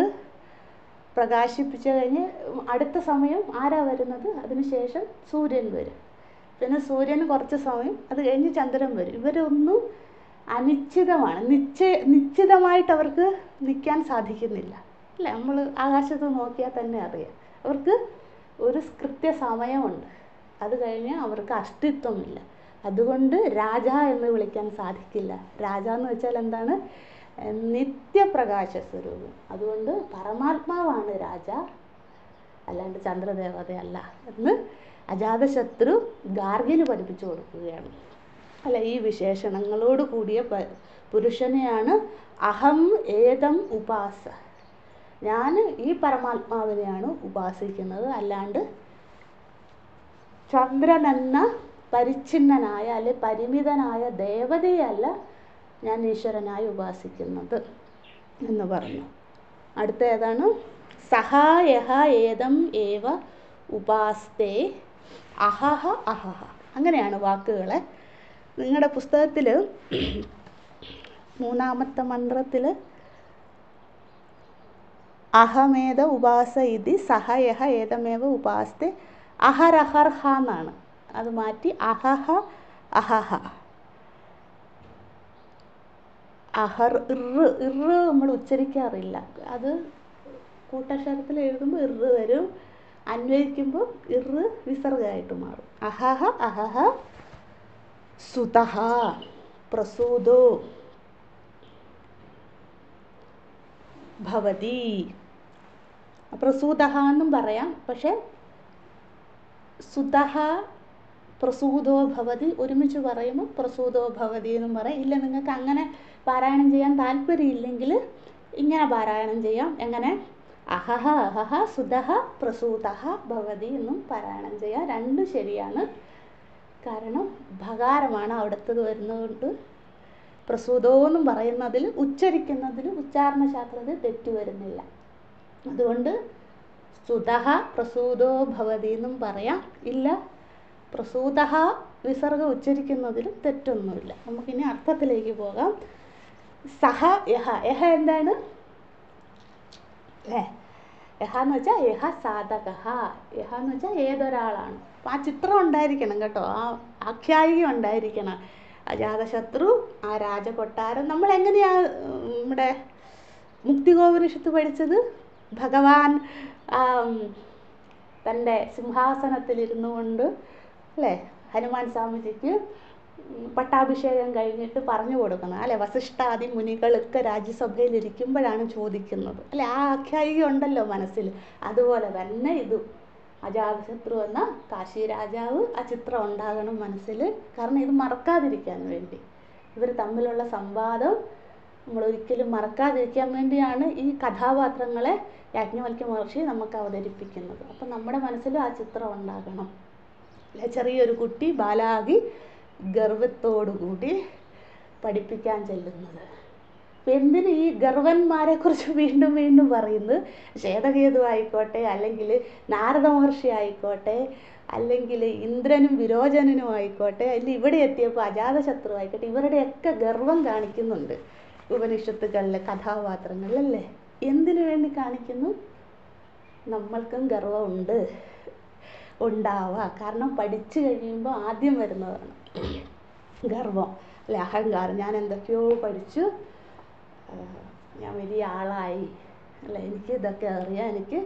പ്രകാശിപ്പിച്ചു കഴിഞ്ഞ് അടുത്ത സമയം ആരാ വരുന്നത്? അതിനുശേഷം സൂര്യൻ വരും. പിന്നെ സൂര്യന് കുറച്ച് സമയം, അത് കഴിഞ്ഞ് ചന്ദ്രൻ വരും. ഇവരൊന്നും അനിശ്ചിതമാണ്. നിശ്ചിതമായിട്ട് അവർക്ക് നിൽക്കാൻ സാധിക്കുന്നില്ല അല്ലേ. നമ്മൾ ആകാശത്ത് നോക്കിയാൽ തന്നെ അറിയാം, അവർക്ക് ഒരു കൃത്യസമയമുണ്ട്, അത് കഴിഞ്ഞ് അവർക്ക് അസ്തിത്വമില്ല. അതുകൊണ്ട് രാജ എന്ന് വിളിക്കാൻ സാധിക്കില്ല. രാജ എന്ന് വെച്ചാൽ എന്താണ്? നിത്യപ്രകാശ സ്വരൂപം. അതുകൊണ്ട് പരമാത്മാവാണ് രാജ, അല്ലാണ്ട് ചന്ദ്രദേവതയല്ല എന്ന് അജാതശത്രു ഗാർഗ്യന് പഠിപ്പിച്ചു കൊടുക്കുകയാണ് അല്ല. ഈ വിശേഷണങ്ങളോട് കൂടിയ പുരുഷനെയാണ് അഹം ഏതം ഉപാസ, ഞാൻ ഈ പരമാത്മാവിനെയാണ് ഉപാസിക്കുന്നത്, അല്ലാണ്ട് ചന്ദ്രനെന്ന പരിച്ഛിന്നനായ അല്ലെ പരിമിതനായ ദേവതയല്ല ഞാൻ ഈശ്വരനായി ഉപാസിക്കുന്നത് എന്ന് പറഞ്ഞു. അടുത്ത ഏതാണ്? സഹായഹ ഏതം ഏവ ഉപാസ്തേ അഹഹ അഹഹ. അങ്ങനെയാണ് വാക്കുകളെ. നിങ്ങളുടെ പുസ്തകത്തിൽ 3-ാമത്തെ മന്ത്രത്തിൽ അഹമേത ഉപാസ ഇതി സഹയഹ ഏതമേവ ഉപാസ്തേ അഹരഹർഹ എന്നാണ്. അത് മാറ്റി അഹഹ അഹഹ. നമ്മൾ ഉച്ചരിക്കാറില്ല. അത് കൂട്ടക്ഷരത്തിൽ എഴുതുമ്പോൾ വരും, അന്വയിക്കുമ്പോൾ വിസർഗമായിട്ട് മാറും. അഹഹ അഹഹ സുതഹ പ്രസൂതോ ഭവതി. പ്രസൂതഹ എന്നും പറയാം, പക്ഷെ സുതഹ പ്രസൂതോ ഭവതി ഒരുമിച്ച് പറയുമ്പോൾ പ്രസൂതോ ഭവതി എന്നും പറയാം. ഇല്ല, നിങ്ങൾക്ക് അങ്ങനെ പാരായണം ചെയ്യാൻ താല്പര്യമില്ലെങ്കിൽ ഇങ്ങനെ പാരായണം ചെയ്യാം. എങ്ങനെ? അഹഹ അഹഹ സുതഹ പ്രസൂതഹ ഭവതി എന്നും പാരായണം ചെയ്യാം. രണ്ടും ശരിയാണ്. കാരണം ഭകാരമാണ് അവിടുത്തത് വരുന്നതുകൊണ്ട് പ്രസൂതോ എന്നും പറയുന്നതിൽ ഉച്ചരിക്കുന്നതിൽ ഉച്ചാരണശാസ്ത്രത്തിൽ തെറ്റു വരുന്നില്ല. അതുകൊണ്ട് സുതഹ പ്രസൂതോ ഭവതി എന്നും പറയാം. ഇല്ല, പ്രസൂതഹ വിസർഗ ഉച്ചരിക്കുന്നതിലും തെറ്റൊന്നുമില്ല. നമുക്കിനി അർത്ഥത്തിലേക്ക് പോകാം. സഹ യഹ. യഹ എന്താണ്? യഹ എന്ന് വെച്ചാൽ യഹ സാധകഹ. യഹ എന്ന് വെച്ചാൽ ഏതൊരാളാണ്. അപ്പം ആ ചിത്രം ഉണ്ടായിരിക്കണം കേട്ടോ, ആ ആഖ്യായിക ഉണ്ടായിരിക്കണം. അജാതശത്രു, ആ രാജകൊട്ടാരം. നമ്മൾ എങ്ങനെയാണ് നമ്മുടെ മുക്തികോപനിഷത്ത് പഠിച്ചത്? ഭഗവാൻ തൻ്റെ സിംഹാസനത്തിലിരുന്നു കൊണ്ട് അല്ലേ ഹനുമാൻ സ്വാമിജിക്ക് പട്ടാഭിഷേകം കഴിഞ്ഞിട്ട് പറഞ്ഞു കൊടുക്കുന്നത് അല്ലെ. വസിഷ്ഠാദി മുനികളൊക്കെ രാജ്യസഭയിൽ ഇരിക്കുമ്പോഴാണ് ചോദിക്കുന്നത് അല്ലെ. ആ ആഖ്യായിക ഉണ്ടല്ലോ മനസ്സിൽ. അതുപോലെ തന്നെ ഇതും അജാതശത്രു എന്ന കാശി രാജാവ്, ആ ചിത്രം ഉണ്ടാകണം മനസ്സിൽ. കാരണം ഇത് മറക്കാതിരിക്കാൻ വേണ്ടി, ഇവർ തമ്മിലുള്ള സംവാദം നമ്മൾ ഒരിക്കലും മറക്കാതിരിക്കാൻ വേണ്ടിയാണ് ഈ കഥാപാത്രങ്ങളെ യാജ്ഞവൽക്യ മഹർഷി നമുക്ക് അവതരിപ്പിക്കുന്നത്. അപ്പം നമ്മുടെ മനസ്സിൽ ആ ചിത്രം ഉണ്ടാകണം. ചെറിയൊരു കുട്ടി ബാലാകി ഗർവത്തോടുകൂടി പഠിപ്പിക്കാൻ ചെല്ലുന്നത് എന്തിന് ഈ ഗർവന്മാരെ കുറിച്ച് വീണ്ടും വീണ്ടും പറയുന്നത്? ശ്വേതകേതു ആയിക്കോട്ടെ, അല്ലെങ്കിൽ നാരദ മഹർഷി ആയിക്കോട്ടെ, അല്ലെങ്കിൽ ഇന്ദ്രനും വിരോചനനും ആയിക്കോട്ടെ, അല്ലെങ്കിൽ ഇവിടെ എത്തിയപ്പോൾ അജാതശത്രു ആയിക്കോട്ടെ, ഇവരുടെയൊക്കെ ഗർവം കാണിക്കുന്നുണ്ട് ഉപനിഷത്തുകളിലെ കഥാപാത്രങ്ങളിലല്ലേ. എന്തിനു വേണ്ടി കാണിക്കുന്നു? നമ്മൾക്കും ഗർവമുണ്ട്, ഉണ്ടാവുക. കാരണം പഠിച്ചു കഴിയുമ്പോൾ ആദ്യം വരുന്നതാണ് ഗർവം, അല്ലെ, അഹങ്കാരം. ഞാൻ എന്തൊക്കെയോ പഠിച്ചു, ഞാൻ വലിയ ആളായി, അല്ലെ, എനിക്ക് ഇതൊക്കെ അറിയാം, എനിക്ക്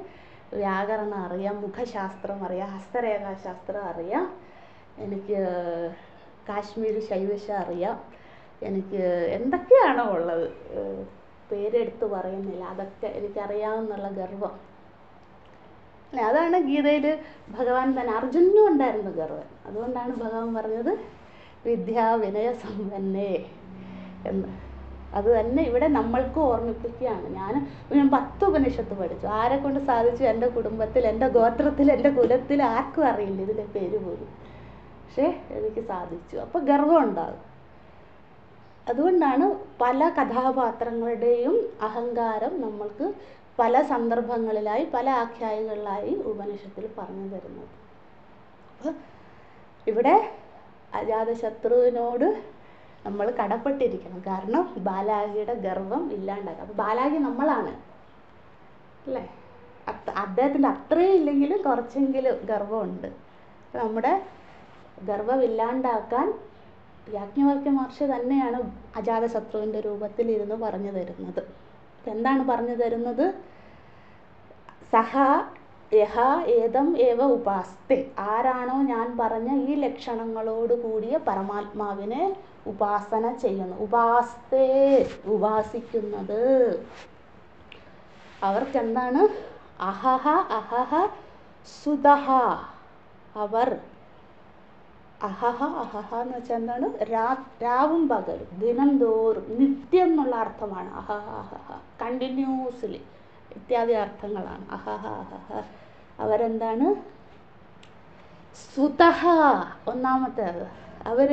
വ്യാകരണം അറിയാം, മുഖശാസ്ത്രം അറിയാം, ഹസ്തരേഖാശാസ്ത്രം അറിയാം, എനിക്ക് കാശ്മീരി ശൈവശ അറിയാം, എനിക്ക് എന്തൊക്കെയാണോ ഉള്ളത്, പേരെടുത്ത് പറയുന്നില്ല, അതൊക്കെ എനിക്കറിയാമെന്നുള്ള ഗർവം, അല്ലെ. അതാണ് ഗീതയിൽ ഭഗവാൻ തന്നെ, അർജുനും ഉണ്ടായിരുന്നു ഗർവൻ. അതുകൊണ്ടാണ് ഭഗവാൻ പറഞ്ഞത് വിദ്യാ വിനയ സമ്പന്നേ എന്ന്. അത് തന്നെ ഇവിടെ നമ്മൾക്ക് ഓർമ്മിപ്പിക്കുകയാണ്. ഞാൻ 10 ഉപനിഷത്ത് പഠിച്ചു, ആരെ കൊണ്ട് സാധിച്ചു? എൻ്റെ കുടുംബത്തിൽ, എൻ്റെ ഗോത്രത്തിൽ, എൻ്റെ കുലത്തിൽ ആർക്കും അറിയില്ല ഇതിൻ്റെ പേര് പോലും, പക്ഷേ എനിക്ക് സാധിച്ചു. അപ്പോൾ ഗർവം ഉണ്ടാകും. അതുകൊണ്ടാണ് പല കഥാപാത്രങ്ങളുടെയും അഹങ്കാരം നമ്മൾക്ക് പല സന്ദർഭങ്ങളിലായി, പല ആഖ്യായികളിലായി ഉപനിഷത്തിൽ പറഞ്ഞു തരുന്നത്. അപ്പോൾ ഇവിടെ അജാതശത്രുവിനോട് നമ്മൾ കടപ്പെട്ടിരിക്കണം. കാരണം ബാലാകിയുടെ ഗർവം ഇല്ലാണ്ടാക്കുക. അപ്പോൾ ബാലാകി നമ്മളാണ്, അല്ലേ. അദ്ദേഹത്തിൻ്റെ അത്രയും ഇല്ലെങ്കിലും കുറച്ചെങ്കിലും ഗർവമുണ്ട്. നമ്മുടെ ഗർവമില്ലാണ്ടാക്കാൻ യാജ്ഞവൽക്യ മഹർഷി തന്നെയാണ് അജാതശത്രുവിൻ്റെ രൂപത്തിലിരുന്ന് പറഞ്ഞു തരുന്നത്. എന്താണ് പറഞ്ഞു തരുന്നത്? സഹ യഹ ഏതം ഏവ ഉപാസ്തെ, ആരാണോ ഞാൻ പറഞ്ഞ ഈ ലക്ഷണങ്ങളോട് കൂടിയ പരമാത്മാവിനെ ഉപാസന ചെയ്യുന്നു, ഉപാസ്തേ, ഉപാസിക്കുന്നത്, അവർക്കെന്താണ്? അഹഹ അഹഹ സുതഹ, അവർ, അഹഹ അഹഹ എന്ന് വെച്ചാൽ എന്താണ്? രാവും പകലും, ദിനം തോറും, നിത്യം എന്നുള്ള അർത്ഥമാണ് അഹഹ അഹഹ, കണ്ടിന്യൂസ്ലി ഇത്യാദി അർത്ഥങ്ങളാണ് അഹഹ അഹഹ. അവരെന്താണ്? സുതഹ, ഒന്നാമത്തേത്, അവർ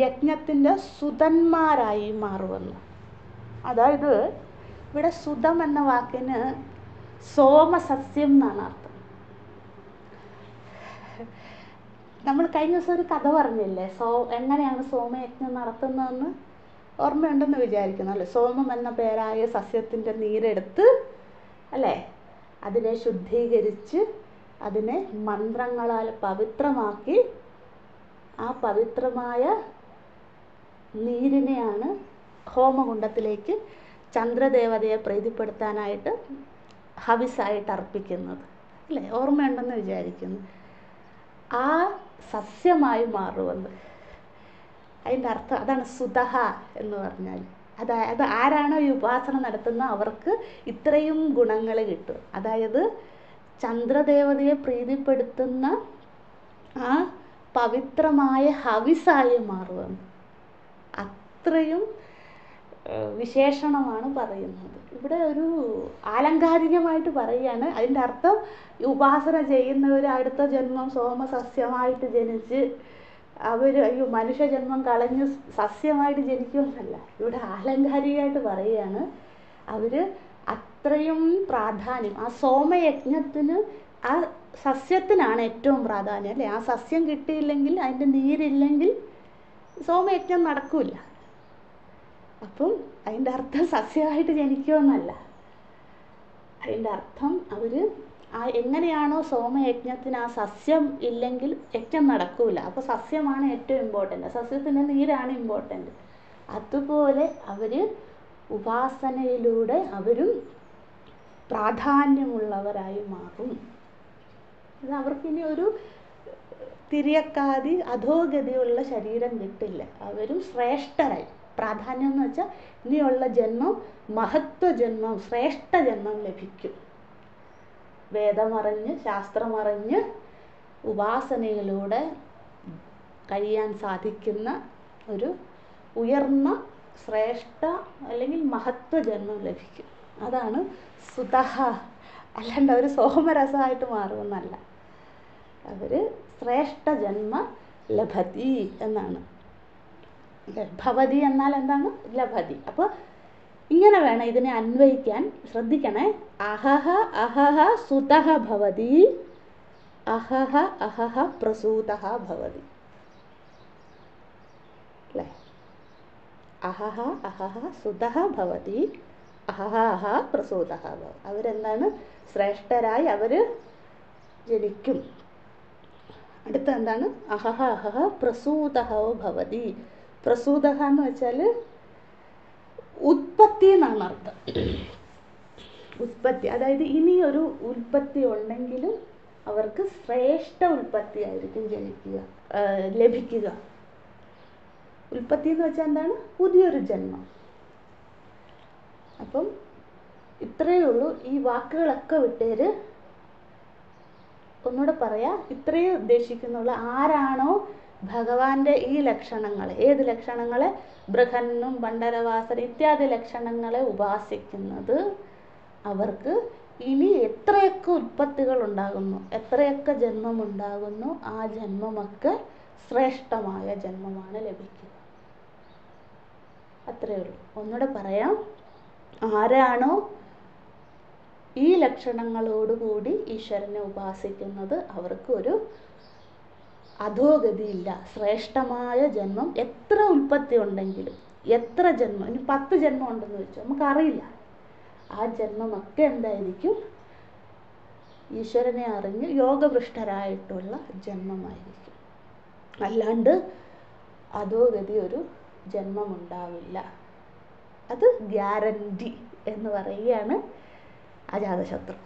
യജ്ഞത്തിൻ്റെ സുതന്മാരായി മാറുമെന്ന്. അതായത് ഇവിടെ സുതം എന്ന വാക്കിന് സോമസസ്യം എന്നാണ് അർത്ഥം. നമ്മൾ കഴിഞ്ഞ ദിവസം ഒരു കഥ പറഞ്ഞില്ലേ, എങ്ങനെയാണ് സോമയജ്ഞം നടത്തുന്നതെന്ന് ഓർമ്മയുണ്ടെന്ന് വിചാരിക്കുന്നു, അല്ലേ. സോമം എന്ന പേരായ സസ്യത്തിൻ്റെ നീരെടുത്ത്, അല്ലേ, അതിനെ ശുദ്ധീകരിച്ച് അതിനെ മന്ത്രങ്ങളാൽ പവിത്രമാക്കി, ആ പവിത്രമായ നീരിനെയാണ് ഹോമകുണ്ടത്തിലേക്ക് ചന്ദ്രദേവതയെ പ്രീതിപ്പെടുത്താനായിട്ട് ഹവിസായിട്ട് അർപ്പിക്കുന്നത്, അല്ലേ. ഓർമ്മയുണ്ടെന്ന് വിചാരിക്കുന്നു. ആ സസ്യമായി മാറുമെന്ന്, അതിൻ്റെ അർത്ഥം അതാണ് സുതഹ എന്ന് പറഞ്ഞാൽ. അതായത് ആരാണോ ഈ ഉപാസന നടത്തുന്ന അവർക്ക് ഇത്രയും ഗുണങ്ങൾ കിട്ടും. അതായത് ചന്ദ്രദേവതയെ പ്രീതിപ്പെടുത്തുന്ന ആ പവിത്രമായ ഹവിസായി മാറുമെന്ന്, അത്രയും വിശേഷണമാണ് പറയുന്നത്. ഇവിടെ ഒരു ആലങ്കാരികമായിട്ട് പറയുകയാണ്. അതിൻ്റെ അർത്ഥം ഉപാസന ചെയ്യുന്നവർ അടുത്ത ജന്മം സോമസസ്യമായിട്ട് ജനിച്ച് അവർ മനുഷ്യജന്മം കളഞ്ഞ് സസ്യമായിട്ട് ജനിക്കുമെന്നല്ല, ഇവിടെ ആലങ്കാരികമായിട്ട് പറയുകയാണ്. അവർ അത്രയും പ്രാധാന്യം ആ സോമയജ്ഞത്തിന്, ആ സസ്യത്തിനാണ് ഏറ്റവും പ്രാധാന്യം, അല്ലേ. ആ സസ്യം കിട്ടിയില്ലെങ്കിൽ, അതിൻ്റെ നീരില്ലെങ്കിൽ സോമയജ്ഞം നടക്കില്ല. അപ്പം അതിൻ്റെ അർത്ഥം സസ്യമായിട്ട് ജനിക്കുമെന്നല്ല, അതിൻ്റെ അർത്ഥം അവർ എങ്ങനെയാണോ സോമയജ്ഞത്തിന് ആ സസ്യം ഇല്ലെങ്കിൽ യജ്ഞം നടക്കില്ല, അപ്പോൾ സസ്യമാണ് ഏറ്റവും ഇമ്പോർട്ടൻ്റ്, സസ്യത്തിൻ്റെ നീരാണ് ഇമ്പോർട്ടൻ്റ്. അതുപോലെ അവർ ഉപാസനയിലൂടെ അവരും പ്രാധാന്യമുള്ളവരായി മാറും. അത് അവർക്കിനി ഒരു തിരിയക്കാതി അധോഗതിയുള്ള ശരീരം കിട്ടില്ല, അവരും ശ്രേഷ്ഠരായി. പ്രാധാന്യം എന്ന് വെച്ചാൽ ഇനിയുള്ള ജന്മം മഹത്വജന്മം, ശ്രേഷ്ഠ ജന്മം ലഭിക്കും. വേദമറിഞ്ഞ് ശാസ്ത്രമറിഞ്ഞ് ഉപാസനയിലൂടെ കഴിയാൻ സാധിക്കുന്ന ഒരു ഉയർന്ന ശ്രേഷ്ഠ അല്ലെങ്കിൽ മഹത്വജന്മം ലഭിക്കും. അതാണ് സുതഹ. അല്ലാണ്ട് അവർ സോമരസമായിട്ട് മാറുമെന്നല്ല, അവർ ശ്രേഷ്ഠ ജന്മ ലഭതി എന്നാണ്. ഭവതി എന്നാൽ എന്താണ്? ലഭതി. അപ്പോൾ ഇങ്ങനെ വേണം ഇതിനെ അന്വയിക്കാൻ. ശ്രദ്ധിക്കണേ. അഹഹ അഹഹ സുതഃ ഭവതി, അഹഹ അഹഹ പ്രസൂതഃ ഭവതി. അല്ലേ? അഹഹ അഹഹ സുതഃ ഭവതി, അഹഹ അഹ പ്രസൂതഃ ഭവതി. അവരെന്താണ്? ശ്രേഷ്ഠരായി അവർ ജനിക്കും. അടുത്ത എന്താണ്? അഹഹ അഹഹ പ്രസൂതഃ ഭവതി. പ്രസൂതഃ എന്ന് വെച്ചാൽ ഉത്പത്തി എന്നാണ് അർത്ഥം. ഉത്പത്തി, അതായത് ഇനിയൊരു ഉൽപ്പത്തി ഉണ്ടെങ്കിലും അവർക്ക് ശ്രേഷ്ഠ ഉൽപ്പത്തി ആയിരിക്കും ലഭിക്കുക. ഉൽപ്പത്തി എന്ന് വെച്ചാൽ എന്താണ്? പുതിയൊരു ജന്മം. അപ്പം ഇത്രയേ ഉള്ളൂ. ഈ വാക്കുകളൊക്കെ വിട്ടേര്. ഒന്നുകൂടെ പറയാം. ഇത്രയേ ഉദ്ദേശിക്കുന്നുള്ള. ആരാണോ ഭഗവാന്റെ ഈ ലക്ഷണങ്ങളെ, ഏത് ലക്ഷണങ്ങളെ? ബൃഹന്നും ഭണ്ഡരവാസൻ ഇത്യാദി ലക്ഷണങ്ങളെ ഉപാസിക്കുന്നത്, അവർക്ക് ഇനി എത്രയൊക്കെ ഉൽപ്പത്തികൾ ഉണ്ടാകുന്നു, എത്രയൊക്കെ ജന്മം ഉണ്ടാകുന്നു, ആ ജന്മമൊക്കെ ശ്രേഷ്ഠമായ ജന്മമാണ് ലഭിക്കുക. അത്രയേ ഉള്ളൂ. ഒന്നുകൂടെ പറയാം. ആരാണോ ഈ ലക്ഷണങ്ങളോടുകൂടി ഈശ്വരനെ ഉപാസിക്കുന്നത്, അവർക്ക് ഒരു അധോഗതിയില്ല. ശ്രേഷ്ഠമായ ജന്മം. എത്ര ഉൽപ്പത്തി ഉണ്ടെങ്കിലും, എത്ര ജന്മം, ഇനി 10 ജന്മം ഉണ്ടെന്ന് വെച്ചു, നമുക്കറിയില്ല. ആ ജന്മമൊക്കെ എന്തായിരിക്കും? ഈശ്വരനെ അറിഞ്ഞ് യോഗഭ്രഷ്ടരായിട്ടുള്ള ജന്മമായിരിക്കും. അല്ലാണ്ട് അധോഗതി ഒരു ജന്മം ഉണ്ടാവില്ല. അത് ഗ്യാരണ്ടി എന്ന് പറയുകയാണ് അജാതശത്രു.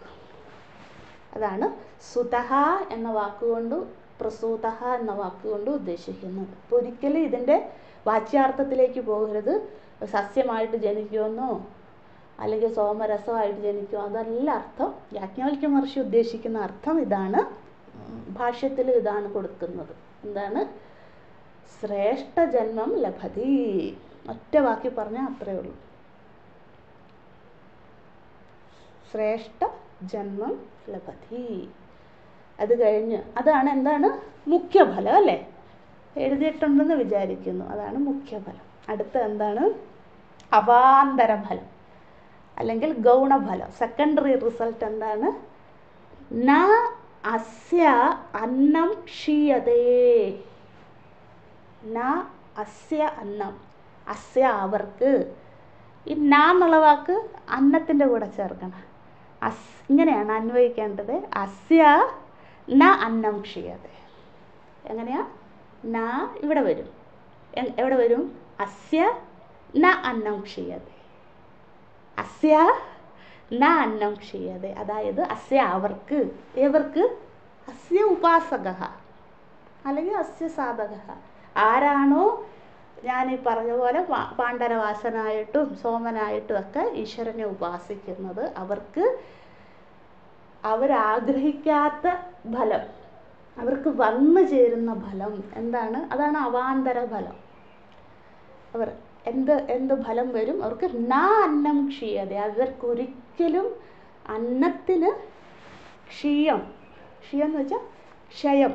അതാണ് സുതഃ എന്ന വാക്കുകൊണ്ട് പ്രസൂതഃ എന്ന വാക്കുകൊണ്ട് ഉദ്ദേശിക്കുന്നത്. അപ്പോൾ ഒരിക്കലും ഇതിൻ്റെ വാച്യാർത്ഥത്തിലേക്ക് പോകരുത്. സസ്യമായിട്ട് ജനിക്കുമെന്നോ അല്ലെങ്കിൽ സോമരസമായിട്ട് ജനിക്കുമോ, അതല്ല അർത്ഥം. യാജ്ഞവൽക്യ മഹർഷി ഉദ്ദേശിക്കുന്ന അർത്ഥം ഇതാണ്. ഭാഷ്യത്തിൽ ഇതാണ് കൊടുക്കുന്നത്. എന്താണ്? ശ്രേഷ്ഠ ജന്മം ലഭതി. ഒറ്റ വാക്കി പറഞ്ഞാൽ അത്രയേ ഉള്ളൂ. ശ്രേഷ്ഠ ജന്മം ലഭതി. അത് കഴിഞ്ഞ് അതാണ് എന്താണ്? മുഖ്യഫലം. അല്ലേ? എഴുതിയിട്ടുണ്ടെന്ന് വിചാരിക്കുന്നു. അതാണ് മുഖ്യഫലം. അടുത്ത എന്താണ്? അവാന്തരഫലം അല്ലെങ്കിൽ ഗൗണഫലം. സെക്കൻഡറി റിസൾട്ട് എന്താണ്? ന അസ്യ അന്നം ക്ഷീയതേ. ന അസ്യ അന്നം. അസ്യ അവർക്ക്. ഈ ന എന്നുള്ള വാക്ക് അന്നത്തിൻ്റെ കൂടെ ചേർക്കണം. ഇങ്ങനെയാണ് അന്വയിക്കേണ്ടത്. അസ്യ ന അന്നം ക്ഷീയതേ. എങ്ങനെയാ? ന ഇവിടെ വരും. എവിടെ വരും? അസ്യ ന അന്നം ക്ഷീയതേ. അസ്യ ന അന്നം ക്ഷീയതേ. അതായത് അസ്യ അവർക്ക്. ഏവർക്ക്? അസ്യ ഉപാസകഃ അല്ലെങ്കിൽ അസ്യ സാധകഃ. ആരാണോ ഞാൻ ഈ പറഞ്ഞ പോലെ പാണ്ഡരവാസനായിട്ടും സോമനായിട്ടും ഒക്കെ ഈശ്വരനെ ഉപാസിക്കുന്നത്, അവർക്ക് അവരാഗ്രഹിക്കാത്ത ഫലം, അവർക്ക് വന്നു ചേരുന്ന ഫലം എന്താണ്? അതാണ് അവാന്തര ഫലം. അവർ എന്ത് ഫലം വരും? അവർക്ക് ന അന്നം ക്ഷീയത. അവർക്കൊരിക്കലും അന്നത്തിന് ക്ഷയം എന്ന് വെച്ചാൽ ക്ഷയം,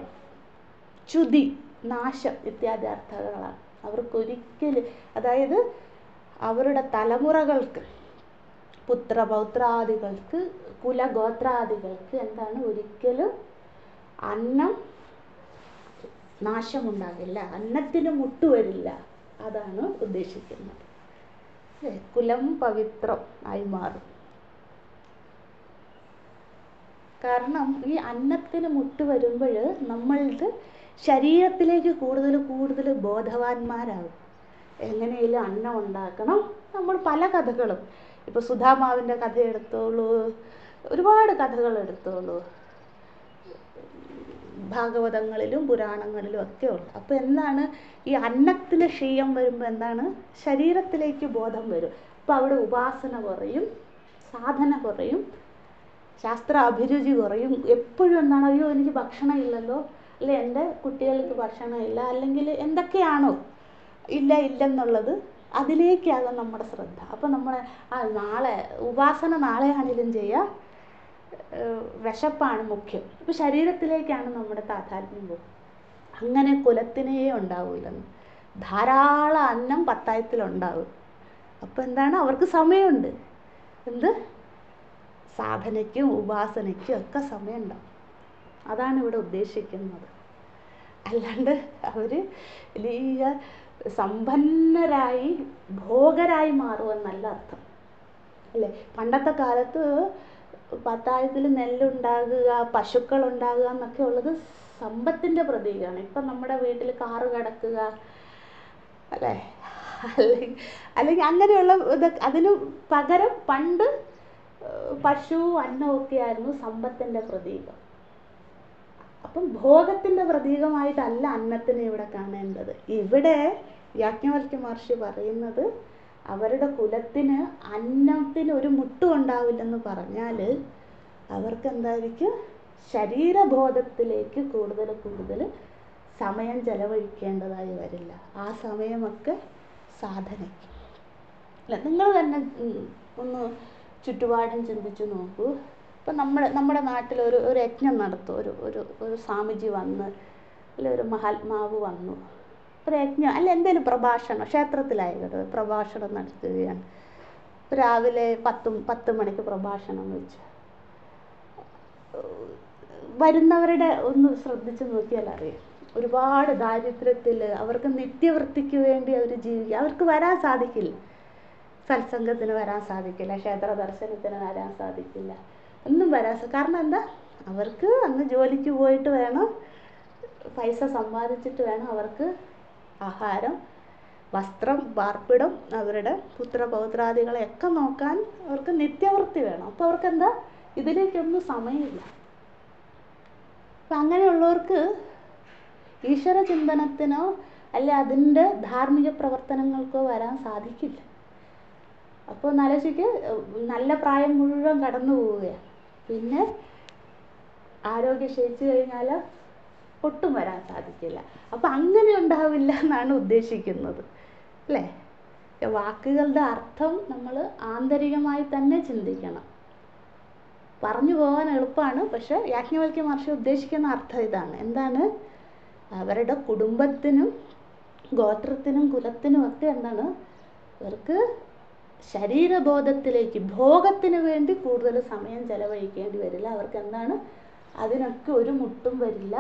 ച്യുതി, നാശം ഇത്യാദി അർത്ഥങ്ങളാണ്. അവർക്കൊരിക്കലും, അതായത് അവരുടെ തലമുറകൾക്ക്, പുത്രപൗത്രാദികൾക്ക്, കുലഗോത്രാദികൾക്ക് എന്താണ്? ഒരിക്കലും അന്നം നാശമുണ്ടാകില്ല, അന്നത്തിന് മുട്ടുവരില്ല. അതാണ് ഉദ്ദേശിക്കുന്നത്. കുലം പവിത്രം ആയി മാറും. കാരണം ഈ അന്നത്തിന് മുട്ട് വരുമ്പോൾ നമ്മളുടെ ശരീരത്തിലേക്ക് കൂടുതൽ ബോധവാന്മാരാകും. എങ്ങനെയും അന്നം ഉണ്ടാക്കണം. നമ്മൾ പല കഥകളും, ഇപ്പോൾ സുധാമാവിൻ്റെ കഥ എടുത്തോളൂ, ഒരുപാട് കഥകൾ എടുത്തോളൂ, ഭാഗവതങ്ങളിലും പുരാണങ്ങളിലും ഒക്കെ ഉണ്ട്. അപ്പോൾ എന്താണ്? ഈ അന്നത്തിന് ക്ഷയം വരുമ്പോൾ എന്താണ്? ശരീരത്തിലേക്ക് ബോധം വരും. അപ്പോൾ അവിടെ ഉപാസന കുറയും, സാധന കുറയും, ശാസ്ത്ര അഭിരുചി കുറയും. എപ്പോഴും എന്താണ്? അയ്യോ എനിക്ക് ഭക്ഷണം ഇല്ലല്ലോ, അല്ലെ എൻ്റെ കുട്ടികൾക്ക് ഭക്ഷണമില്ല, അല്ലെങ്കിൽ എന്തൊക്കെയാണോ ഇല്ലെന്നുള്ളത്, അതിലേക്കാകും നമ്മുടെ ശ്രദ്ധ. അപ്പോൾ നമ്മൾ നാളെ ഉപാസന നാളെയാണെങ്കിലും ചെയ്യാം, വിശപ്പാണ് മുഖ്യം. അപ്പോൾ ശരീരത്തിലേക്കാണ് നമ്മുടെ താതാത്മ്യം പോകും. അങ്ങനെ കുലത്തിനേ ഉണ്ടാവില്ലെന്ന്. ധാരാളം അന്നം പത്തായത്തിലുണ്ടാവും. അപ്പോൾ എന്താണ്, അവർക്ക് സമയമുണ്ട്. എന്ത് സാധനയ്ക്കും ഉപാസനയ്ക്കും ഒക്കെ സമയമുണ്ടാവും. അതാണ് ഇവിടെ ഉദ്ദേശിക്കുന്നത്. അല്ലാണ്ട് അവർ വലിയ സമ്പന്നരായി ഭോഗരായി മാറുമെന്നല്ല അർത്ഥം, അല്ലേ? പണ്ടത്തെ കാലത്ത് പത്തായത്തിൽ നെല്ലുണ്ടാകുക, പശുക്കളുണ്ടാകുക എന്നൊക്കെ ഉള്ളത് സമ്പത്തിൻ്റെ പ്രതീകമാണ്. ഇപ്പം നമ്മുടെ വീട്ടിൽ കാറ് കിടക്കുക, അല്ലേ? അല്ലെങ്കിൽ അങ്ങനെയുള്ള ഇതൊക്കെ അതിന് പകരം പണ്ട് പശു അന്നമൊക്കെ ആയിരുന്നു സമ്പത്തിൻ്റെ പ്രതീകം. അപ്പം ഭോഗത്തിൻ്റെ പ്രതീകമായിട്ടല്ല അന്നത്തിനെ ഇവിടെ കാണേണ്ടത്. ഇവിടെ യാജ്ഞവൽക്യ മഹർഷി പറയുന്നത് അവരുടെ കുലത്തിന് അന്നത്തിന് ഒരു മുട്ടും ഉണ്ടാവില്ലെന്ന് പറഞ്ഞാൽ അവർക്ക് എന്തായിരിക്കും, ശരീരബോധത്തിലേക്ക് കൂടുതൽ കൂടുതൽ സമയം ചെലവഴിക്കേണ്ടതായി വരില്ല. ആ സമയമൊക്കെ സാധനയ്ക്ക്. അല്ല, നിങ്ങൾ തന്നെ ഒന്ന് ചുറ്റുപാടും ചിന്തിച്ചു നോക്കൂ. ഇപ്പം നമ്മുടെ നാട്ടിൽ ഒരു യജ്ഞം നടത്തും, ഒരു സ്വാമിജി വന്ന്, അല്ലെ ഒരു മഹാത്മാവ് വന്നു, ഒരു യജ്ഞം അല്ല എന്തെങ്കിലും പ്രഭാഷണം, ക്ഷേത്രത്തിലായിക്കോട്ടെ പ്രഭാഷണം നടത്തുകയാണ്. രാവിലെ 10 മണിക്ക് പ്രഭാഷണം വെച്ച് വരുന്നവരുടെ ഒന്ന് ശ്രദ്ധിച്ച് നോക്കിയാൽ അറിയാം, ഒരുപാട് ദാരിദ്ര്യത്തിൽ അവർക്ക് നിത്യവൃത്തിക്ക് വേണ്ടി അവർ ജീവിക്കുക. അവർക്ക് വരാൻ സാധിക്കില്ല, സത്സംഗത്തിന് വരാൻ സാധിക്കില്ല, ക്ഷേത്ര ദർശനത്തിന് വരാൻ സാധിക്കില്ല, ഒന്നും വരാൻ. കാരണം എന്താ, അവർക്ക് അന്ന് ജോലിക്ക് പോയിട്ട് വേണം, പൈസ സമ്പാദിച്ചിട്ട് വേണം അവർക്ക് ആഹാരം, വസ്ത്രം, പാർപ്പിടം, അവരുടെ പുത്രപൗത്രാദികളെയൊക്കെ നോക്കാൻ അവർക്ക് നിത്യവൃത്തി വേണം. അപ്പോൾ അവർക്ക് എന്താ, ഇതിലേക്കൊന്നും സമയമില്ല. അപ്പം അങ്ങനെയുള്ളവർക്ക് ഈശ്വര ചിന്തനത്തിനോ അല്ലെ അതിൻ്റെ ധാർമ്മിക പ്രവർത്തനങ്ങൾക്കോ വരാൻ സാധിക്കില്ല. അപ്പോൾ നാലോചിക്ക്, നല്ല പ്രായം മുഴുവൻ കടന്നു പോവുകയാണ്, പിന്നെ ആരോഗ്യം ക്ഷയിച്ചു കഴിഞ്ഞാൽ ഒട്ടും വരാൻ സാധിക്കില്ല. അപ്പം അങ്ങനെ ഉണ്ടാവില്ല എന്നാണ് ഉദ്ദേശിക്കുന്നത്, അല്ലേ? വാക്കുകളുടെ അർത്ഥം നമ്മൾ ആന്തരികമായി തന്നെ ചിന്തിക്കണം. പറഞ്ഞു പോകാൻ എളുപ്പമാണ്, പക്ഷെ യാജ്ഞവൽക്യ മഹർഷി ഉദ്ദേശിക്കുന്ന അർത്ഥം ഇതാണ്. എന്താണ്, അവരുടെ കുടുംബത്തിനും ഗോത്രത്തിനും കുലത്തിനും ഒക്കെ എന്താണ്, അവർക്ക് ശരീരബോധത്തിലേക്ക്, ഭോഗത്തിന് വേണ്ടി കൂടുതൽ സമയം ചെലവഴിക്കേണ്ടി വരില്ല. അവർക്ക് എന്താണ്, അതിനൊക്കെ ഒരു മുട്ടും വരില്ല.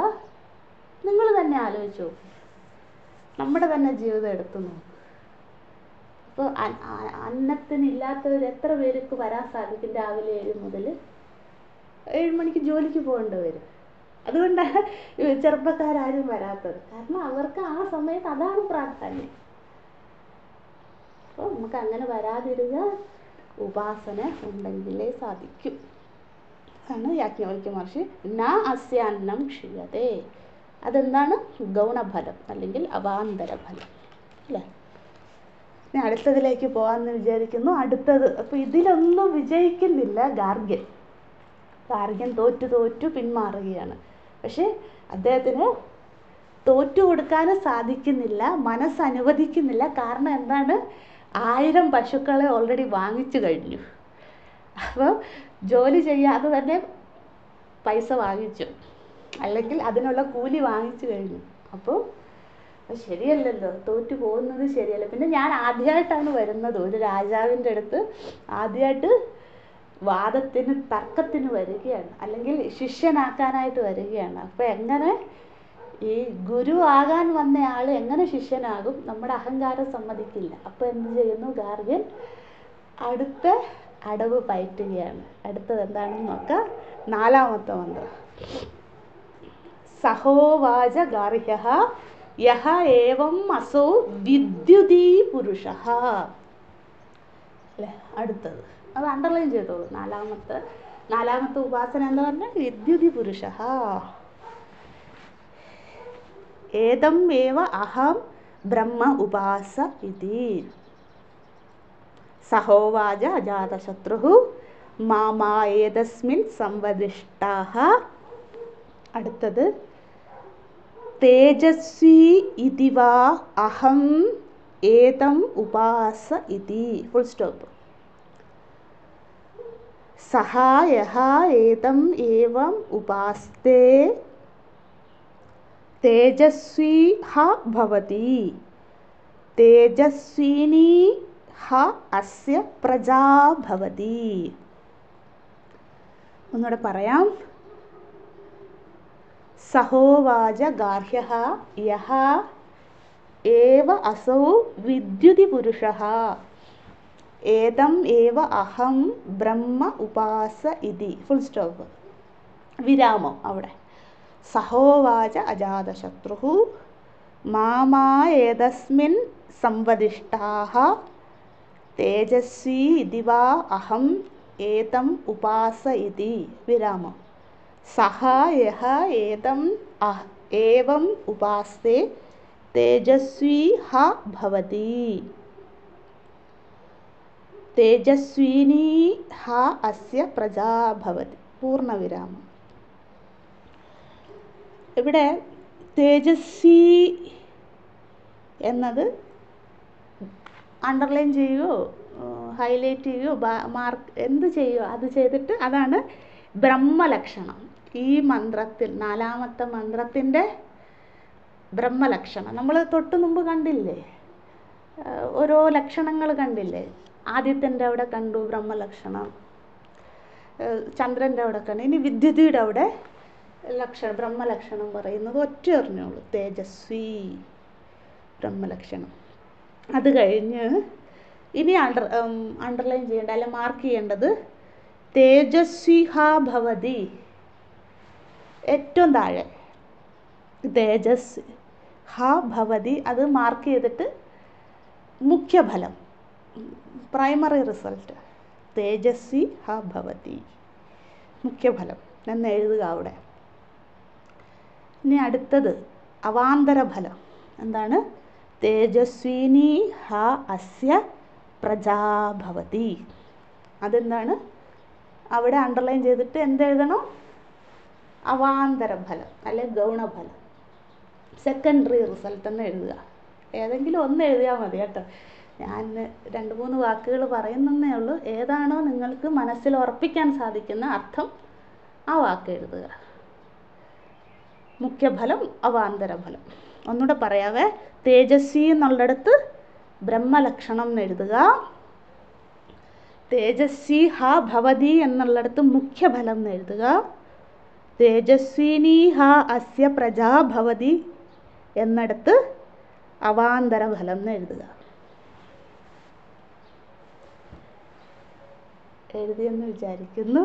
നിങ്ങൾ തന്നെ ആലോചിച്ച് നോക്കും, നമ്മുടെ തന്നെ ജീവിതം എടുത്തു നോക്കും. അപ്പോൾ അന്നത്തിനില്ലാത്തവർ എത്ര പേർക്ക് വരാൻ സാധിക്കും? രാവിലെ 7 മുതൽ 7 മണിക്ക് ജോലിക്ക് പോകേണ്ടി വരും. അതുകൊണ്ടാണ് ചെറുപ്പക്കാരും വരാത്തത്. കാരണം അവർക്ക് ആ സമയത്ത് അതാണ് പ്രാധാന്യം. അപ്പോൾ നമുക്ക് അങ്ങനെ വരാതിരുക ഉപാസന ഉണ്ടെങ്കിലേ സാധിക്കും. ആണ് യാജ്ഞവൽക്യ മഹർഷി ന അസ്യാന്നം ക്ഷീയതേ. അതെന്താണ്? ഗൗണഫലം അല്ലെങ്കിൽ അവാന്തര ഫലം, അല്ലേ? ഇനി അടുത്തതിലേക്ക് പോകാമെന്ന് വിചാരിക്കുന്നു. അടുത്തത്, അപ്പോൾ ഇതിലൊന്നും വിജയിക്കുന്നില്ല ഗാർഗ്യൻ. ഗാർഗ്യൻ തോറ്റു പിന്മാറുകയാണ്. പക്ഷേ അദ്ദേഹത്തിന് തോറ്റു കൊടുക്കാനും സാധിക്കുന്നില്ല, മനസ്സനുവദിക്കുന്നില്ല. കാരണം എന്താണ്, 1000 പശുക്കളെ ഓൾറെഡി വാങ്ങിച്ചു കഴിഞ്ഞു. അപ്പോൾ ജോലി ചെയ്യാതെ തന്നെ പൈസ വാങ്ങിച്ചു, അല്ലെങ്കിൽ അതിനുള്ള കൂലി വാങ്ങിച്ചു കഴിഞ്ഞു. അപ്പോൾ ശരിയല്ലല്ലോ, തോറ്റു പോകുന്നത് ശരിയല്ല. പിന്നെ ഞാൻ ആദ്യമായിട്ടാണ് വരുന്നത് ഒരു രാജാവിൻ്റെ അടുത്ത്, ആദ്യമായിട്ട് വാദത്തിന് തർക്കത്തിന് വരികയാണ്, അല്ലെങ്കിൽ ശിഷ്യനാക്കാനായിട്ട് വരികയാണ്. അപ്പോൾ എങ്ങനെ ഈ ഗുരു ആകാൻ വന്ന ആൾ എങ്ങനെ ശിഷ്യനാകും? നമ്മുടെ അഹങ്കാരം സമ്മതിക്കില്ല. അപ്പോൾ എന്ത് ചെയ്യുന്നു ഗാർഗ്യൻ? അടുത്ത അടവ് പയറ്റുകയാണ്. അടുത്തത് എന്താണെന്ന് നോക്കാം. 4ാമത്തെ മന്ത്രം. സഹോവാച ഗാർഹ്യഃ യഹ ഏവം അസൗ വിദ്യുതീ പുരുഷഃ. അല്ലേ? അടുത്തത് അത് അണ്ടർലൈൻ ചെയ്തോളൂ. നാലാമത്തെ ഉപാസന എന്താ പറഞ്ഞാൽ? വിദ്യുതി പുരുഷഃ. ഏതം ഏവ അഹം ബ്രഹ്മ ഉപാസ ഇതി. സഹോവാച അജാതശത്രുഃ മാമാ ഏതസ്മിൻ സംവദിഷ്ടാഃ. അടുത്തത് തേജസ്വി ഇതി വാ അഹം ഏതം ഉപാസ ഇതി. Full stop. സഹ യഹ ഏതം ഏവം ഉപാസ്തേ തേജസ്വി ഹ ഭവതി. തേജസ്വിനി ഹ അസ്യ പ്രജാ ഭവതി. ഒന്നുകൂടെ പറയാം. സഹോവാച ഗാർഹ്യഃ യഃ ഏവ അസൗ വിദ്യുതി പുരുഷഃ ഏതം ഏവ അഹം ബ്രഹ്മ ഉപാസ ഇതി. ഫുൾ സ്റ്റോപ്പ്, വിരാമം അവിടെ. സഹോവാച അജാതശത്രുഃ മാമാ ഏതസ്മിൻ സംവദിഷ്ടാഃ തേജസ്വി ഇതി വാ അഹം ഏതം ഉപാസ ഇതി. വിരാമം. സഹ യഃ ഏവം ഉപാസ്തേ തേജസ്വി ഹ ഭവതി. തേജസ്വിനി ഹ അസ്യ പ്രജാ ഭവതി. പൂർണ്ണവിരാമം. ഇവിടെ തേജസ്വി എന്നത് അണ്ടർലൈൻ ചെയ്യുകയോ ഹൈലൈറ്റ് ചെയ്യുകയോ മാർക്ക് എന്ത് ചെയ്യുകയോ അത് ചെയ്തിട്ട് അതാണ് ബ്രഹ്മലക്ഷണം. ഈ മന്ത്രത്തിൽ 4-ാമത്തെ മന്ത്രത്തിൻ്റെ ബ്രഹ്മലക്ഷണം നമ്മൾ തൊട്ട് മുമ്പ് കണ്ടില്ലേ, ഓരോ ലക്ഷണങ്ങൾ കണ്ടില്ലേ. ആദിത്യൻ്റെ അവിടെ കണ്ടു ബ്രഹ്മലക്ഷണം, ചന്ദ്രൻ്റെ അവിടെ കണ്ടു. ഇനി വിദ്യുതിയുടെ അവിടെ ബ്രഹ്മലക്ഷണം പറയുന്നത് ഒറ്റ അറിഞ്ഞോളൂ, തേജസ്വി ബ്രഹ്മലക്ഷണം. അത് കഴിഞ്ഞ് ഇനി അണ്ടർലൈൻ ചെയ്യേണ്ട അല്ലെ മാർക്ക് ചെയ്യേണ്ടത് തേജസ്വി ഹ ഭവതി. ഏറ്റവും താഴെ തേജസ് ഹ ഭവതി, അത് മാർക്ക് ചെയ്തിട്ട് മുഖ്യഫലം പ്രൈമറി റിസൾട്ട് തേജസ്വി ഹ ഭവതി മുഖ്യഫലം എന്ന് എഴുതുക അവിടെ. ഇനി അടുത്തത് അവാന്തര ഫലം എന്താണ്? തേജസ്വിനി ഹ അസ്യ പ്രജാ ഭവതി. അതെന്താണ്? അവിടെ അണ്ടർലൈൻ ചെയ്തിട്ട് എന്തെഴുതണം? അവാന്തര ഫലം അല്ലെ ഗൗണഫലം, സെക്കൻഡറി റിസൾട്ട് എന്ന് എഴുതുക. ഏതെങ്കിലും ഒന്ന് എഴുതിയാൽ മതി കേട്ടോ. ഞാൻ 2-3 വാക്കുകൾ പറയുന്നേ ഉള്ളൂ. ഏതാണോ നിങ്ങൾക്ക് മനസ്സിൽ ഉറപ്പിക്കാൻ സാധിക്കുന്ന അർത്ഥം ആ വാക്ക് എഴുതുക. മുഖ്യഫലം, അവാന്തരഫലം. ഒന്നുകൂടെ പറയാവേ. തേജസ്വി എന്നുള്ളിടത്ത് ബ്രഹ്മലക്ഷണം എന്ന് എഴുതുക. തേജസ്വി ഹ ഭവതി എന്നുള്ളിടത്ത് മുഖ്യഫലം എന്ന് എഴുതുക. തേജസ്വിനി ഹ അസ്യ പ്രജാ ഭവതി എന്നിടത്ത് അവാന്തരഫലം എന്ന് എഴുതുക. എഴുതിയെന്ന് വിചാരിക്കുന്നു.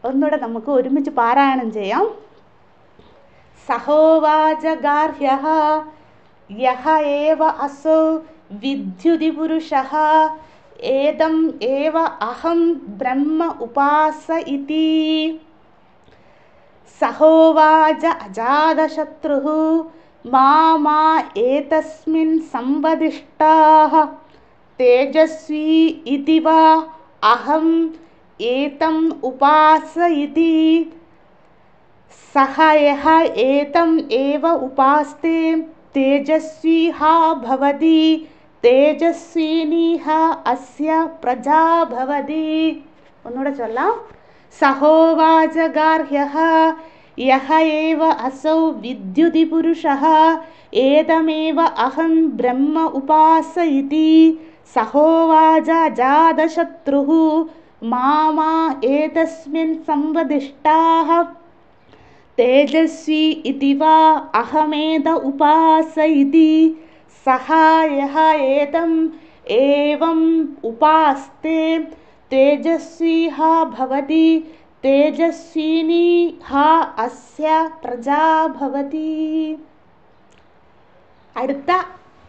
ഒന്നുകൂടെ നമുക്ക് ഒരുമിച്ച് പാരായണം ചെയ്യാം. സഹോവാച ഗാർഹ്യഃ യഃ ഏവ അസൗ വിദ്യുതി പുരുഷഃ ഏതം ഏവ അഹം ബ്രഹ്മ ഉപാസ ഇതി. സഹോവാച അജാതശത്രുഃ മാമാ ഏതസ്മിൻ സംവദിഷ്ടാഃ തേജസ്വി ഇതി വാ അഹം ഏതം ഉപാസ ഇതി. സഹ യഃ ഏതം ഏവ ഉപാസ്തേ തേജസ്വി ഹ ഭവതി തേജസ്വിനി ഹ അസ്യ പ്രജാ ഭവതി. ഒന്നുകൂടെ ചൊല്ലാം. സഹോവാച ഗാർഹ്യഃ യഃ ഏവ അസൗ വിദ്യുതി പുരുഷഃ ഏതമേവ അഹം ബ്രഹ്മ ഉപാസ ഇതി. സഹോവാച അജാതശത്രുഃ മാമാ ഏതസ്മിൻ സംവദിഷ്ടാഃ തേജസ്വി ഇതി വാ അഹമേത ഉപാസ ഇതി. സഹ യഃ ഏതം ഏവം ഉപാസ്തേ തേജസ്വി ഹ ഭവതി തേജസ്വിനി ഹ അസ്യ പ്രജാ ഭവതി. അടുത്ത